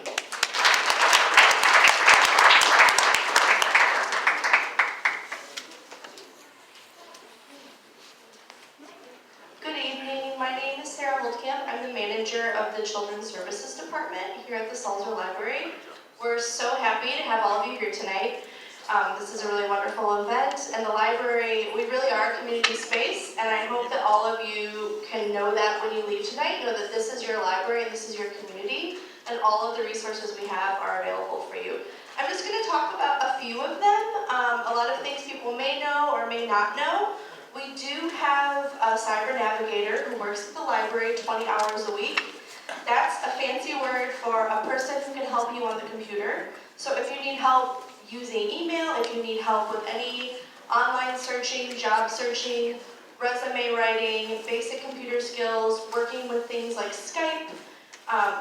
Good evening. My name is Sarah Holdkamp. I'm the manager of the Children's Services Department here at the Salter Library. We're so happy to have all of you here tonight. This is a really wonderful event, and the library, we really are a community space, and I hope that all of you can know that when you leave tonight, know that this is your library and this is your community, and all of the resources we have are available for you. I'm just going to talk about a few of them. A lot of things people may know or may not know. We do have a cyber navigator who works at the library 20 hours a week. That's a fancy word for a person who can help you on the computer. So if you need help using email, if you need help with any online searching, job searching, resume writing, basic computer skills, working with things like Skype,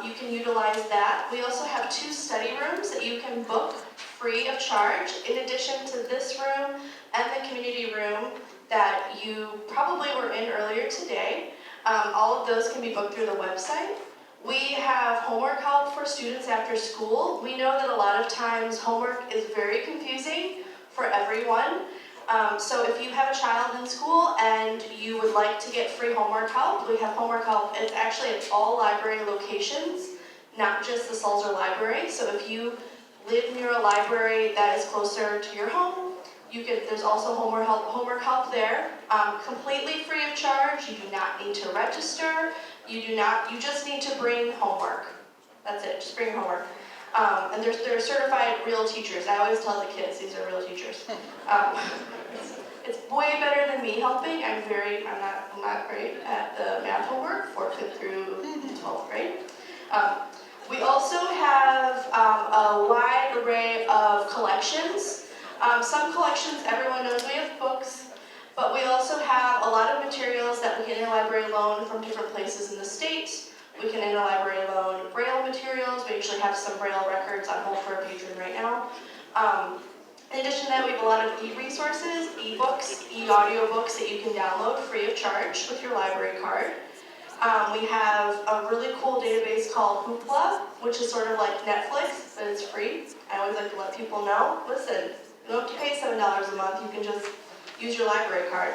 you can utilize that. We also have 2 study rooms that you can book free of charge, in addition to this room and the community room that you probably were in earlier today. All of those can be booked through the website. We have homework help for students after school. We know that a lot of times homework is very confusing for everyone. So if you have a child in school and you would like to get free homework help, we have homework help. It's actually at all library locations, not just the Salter Library. So if you live near a library that is closer to your home, There's also homework help there, completely free of charge. You do not need to register. You just need to bring homework. That's it, just bring your homework. And they're certified real teachers. I always tell the kids, these are real teachers. It's way better than me helping. I'm not great at the math homework for 5th through 12th grade. We also have a wide array of collections. Some collections, everyone knows we have books, but we also have a lot of materials that we can interlibrary loan from different places in the state. We can interlibrary loan Braille materials. We actually have some Braille records on hold for a patron right now. In addition to that, we have a lot of e-resources, e-books, e-audio books that you can download free of charge with your library card. We have a really cool database called Hoopla, which is sort of like Netflix, but it's free. I always like to let people know, listen, you don't have to pay $7 a month, you can just use your library card.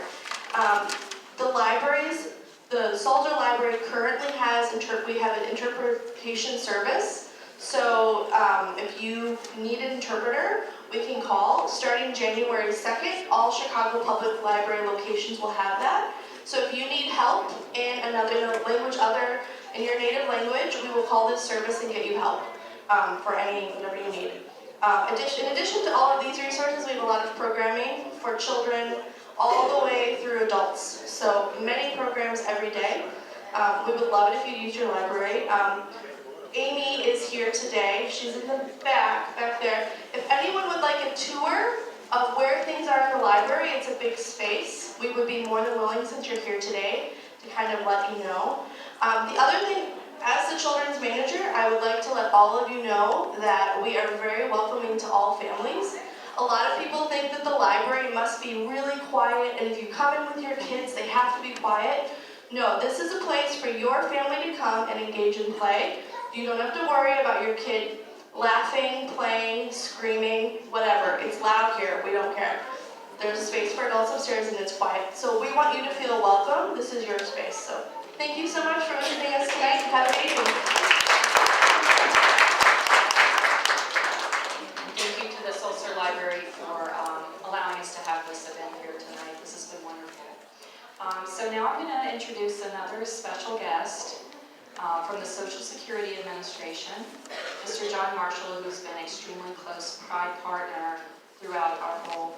The Salter Library currently has, we have an interpretation service. So if you need an interpreter, we can call. Starting January 2nd, all Chicago Public Library locations will have that. So if you need help in another language other in your native language, we will call this service and get you help for whatever you need. In addition to all of these resources, we have a lot of programming for children all the way through adults. So many programs every day. We would love it if you use your library. Amy is here today. She's in the back there. If anyone would like a tour of where things are in the library, it's a big space. We would be more than willing, since you're here today, to kind of let you know. The other thing, as the children's manager, I would like to let all of you know that we are very welcoming to all families. A lot of people think that the library must be really quiet, and if you come in with your kids, they have to be quiet. No, this is a place for your family to come and engage in play. You don't have to worry about your kid laughing, playing, screaming, whatever. It's loud here, we don't care. There's a space for adults upstairs and it's quiet. So we want you to feel welcome. This is your space. So thank you so much for visiting us tonight. Have a good evening. Thank you to the Sulzer Library for allowing us to have this event here tonight. This has been wonderful. So now I'm going to introduce another special guest from the Social Security Administration, Mr. John Marshall, who's been an extremely close Pride partner throughout our whole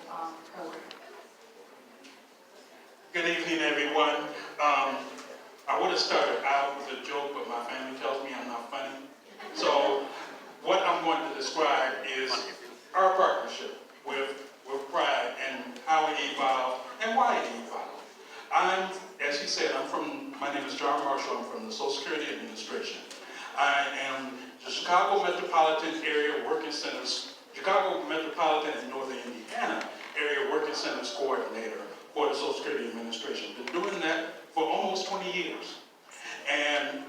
program. Good evening, everyone. I would have started out with a joke, but my family tells me I'm not funny. So what I'm going to describe is our partnership with Pride and how it evolved and why it evolved. As she said, my name is John Marshall. I'm from the Social Security Administration. I am the Chicago Metropolitan Area Working Centers, Chicago Metropolitan and Northern Indiana Area Working Centers Coordinator for the Social Security Administration. Been doing that for almost 20 years. And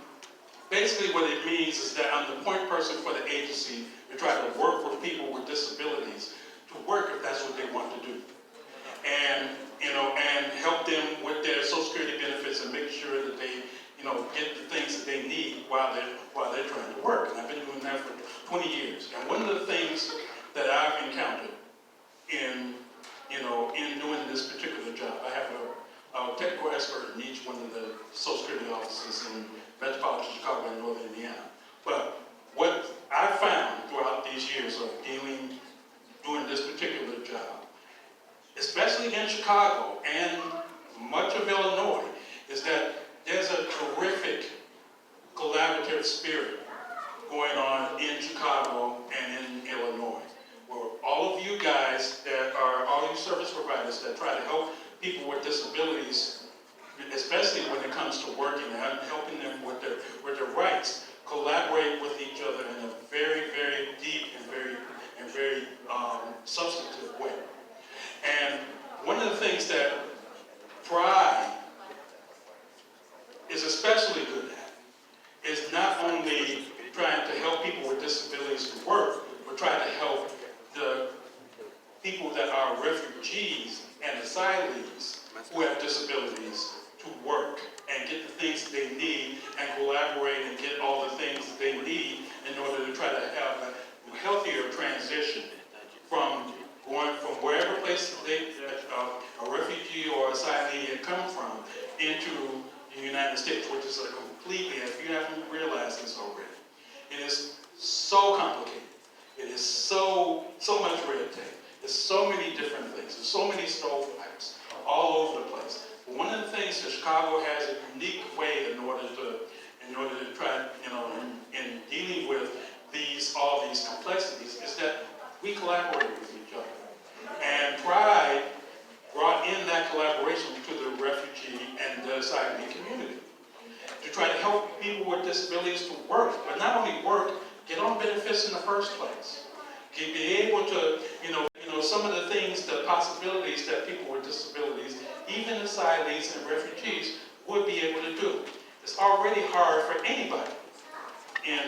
basically what it means is that I'm the point person for the agency to try to work with people with disabilities to work if that's what they want to do. And help them with their Social Security benefits and make sure that they, get the things that they need while they're trying to work. And I've been doing that for 20 years. And one of the things that I've encountered in doing this particular job, I have a technical expert in each one of the Social Security offices in metropolitan Chicago and Northern Indiana. But what I found throughout these years of doing this particular job, especially in Chicago and much of Illinois, is that there's a terrific collaborative spirit going on in Chicago and in Illinois, where all of you guys that are, all you service providers that try to help people with disabilities, especially when it comes to working and helping them with their rights, collaborate with each other in a very, very deep and very substantive way. And one of the things that Pride is especially good at is not only trying to help people with disabilities to work, but trying to help the people that are refugees and asylees who have disabilities to work and get the things they need and collaborate and get all the things that they need in order to try to have a healthier transition from going from wherever place so complicated. It is so much red tape. There's so many different things. There's so many stovepipes all over the place. But one of the things that Chicago has a unique way in order to try, in dealing with all these complexities is that we collaborate with each other. And Pride brought in that collaboration to the refugee and the asylum community to try to help people with disabilities to work, but not only work, get on benefits in the first place. Be able to, some of the things, the possibilities that people with disabilities, even asylees and refugees, would be able to do. It's already hard for anybody in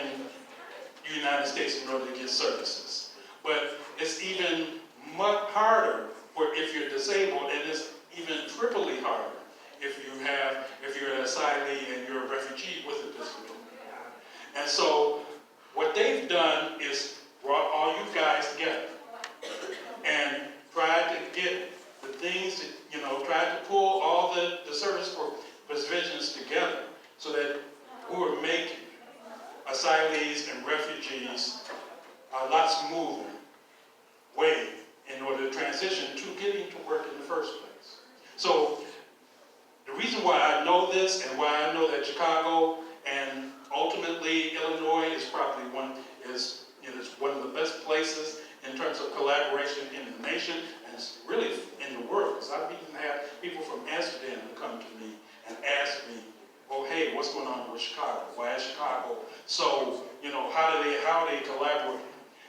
the United States in order to get services. But it's even much harder if you're disabled, and it's even triply harder if you're an asylee and you're a refugee with a disability. And so what they've done is brought all you guys together and tried to get the things that, tried to pull all the service provisions together so that we would make asylees and refugees a lot smoother way in order to transition to getting to work in the first place. So the reason why I know this and why I know that Chicago and ultimately Illinois is probably one of the best places in terms of collaboration in the nation and it's really in the world. Because I've even had people from Amsterdam to come to me and ask me, oh, hey, what's going on with Chicago? Why is Chicago so, how do they collaborate?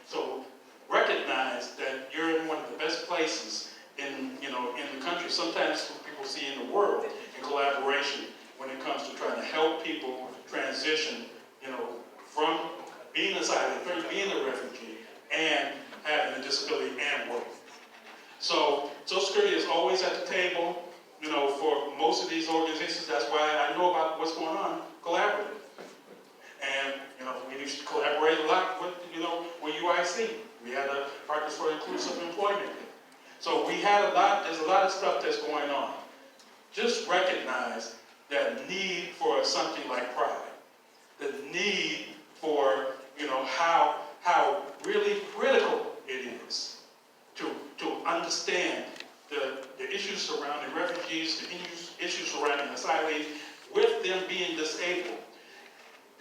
So recognize that you're in one of the best places in the country. Sometimes people see in the world in collaboration when it comes to trying to help people transition, from being asylum, from being a refugee, and having a disability and work. So Social Security is always at the table, for most of these organizations. That's why I know about what's going on collaboratively. And, we used to collaborate a lot with UIC. We had a Partners for Inclusive Employment. So we had there's a lot of stuff that's going on. Just recognize that need for something like Pride, the need for, how really critical it is to understand the issues surrounding refugees, the issues surrounding asylees, with them being disabled.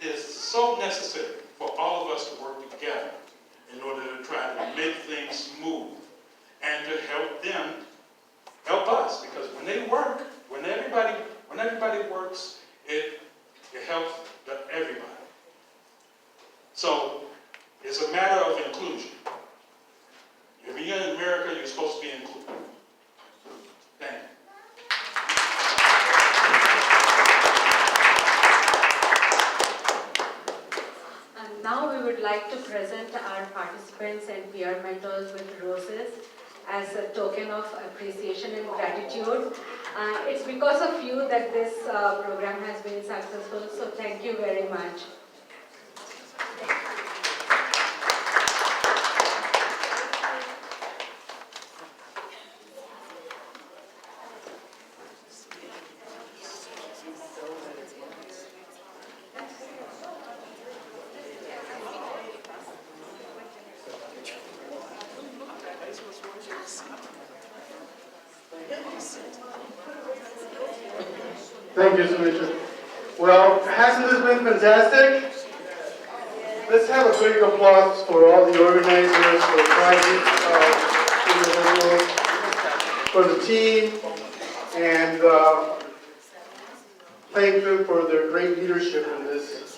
It's so necessary for all of us to work together in order to try to make things smooth and to help them help us. Because when they work, when everybody works, it helps everybody. So it's a matter of inclusion. If you're in America, you're supposed to be included. Thank you. And now we would like to present our participants and peer mentors with roses as a token of appreciation and gratitude. It's because of you that this program has been successful, so thank you very much. Thank you, Sumitra. Well, hasn't this been fantastic? Let's have a big applause for all the organizers, for the project individuals, for the team, and thank them for their great leadership in this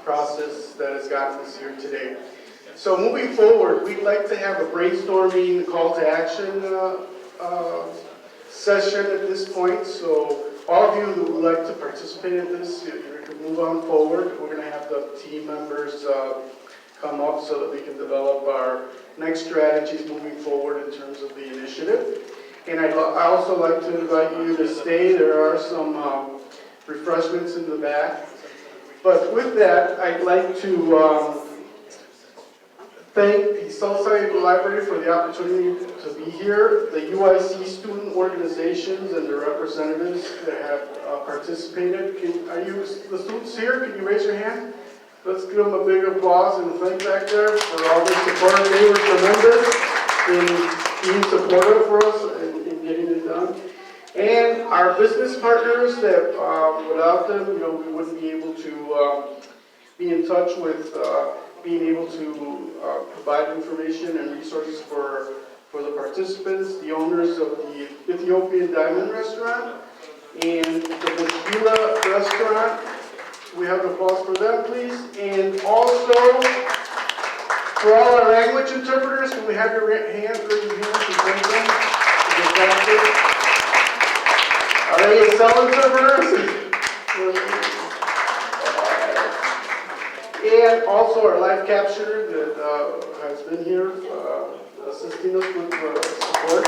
process that has gotten us here today. So moving forward, we'd like to have a brainstorming call to action session at this point. So all of you who would like to participate in this, you can move on forward. We're going to have the team members come up so that we can develop our next strategies moving forward in terms of the initiative. And I also like to invite you to stay. There are some refreshments in the back. But with that, I'd like to thank the Southside Library for the opportunity to be here, the UIC student organizations and the representatives that have participated. Are you the students here? Can you raise your hand? Let's give them a big applause and thank back there for all the support. They were tremendous in being supportive for us and in getting it done. And our business partners that without them, we wouldn't be able to be in touch with being able to provide information and resources for the participants, the owners of the Ethiopian Diamond Restaurant and the Mashkila Restaurant. We have applause for them, please. And also, for all our language interpreters, can we have your hands, raise your hands, and thank them? Are they ESL interpreters? And also our live captioner that has been here assisting us with support.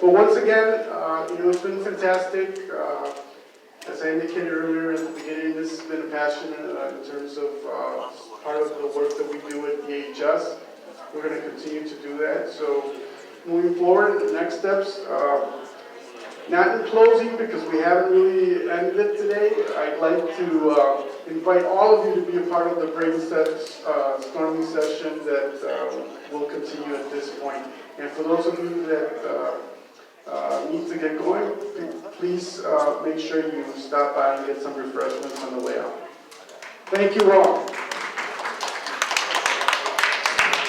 Well, once again, it's been fantastic. As I indicated earlier at the beginning, this has been a passion in terms of part of the work that we do at DHS. We're going to continue to do that. So moving forward, the next steps, not in closing because we haven't really ended it today. I'd like to invite all of you to be a part of the brainstorming session that will continue at this point. And for those of you that need to get going, please make sure you stop by and get some refreshments on the way out. Thank you all.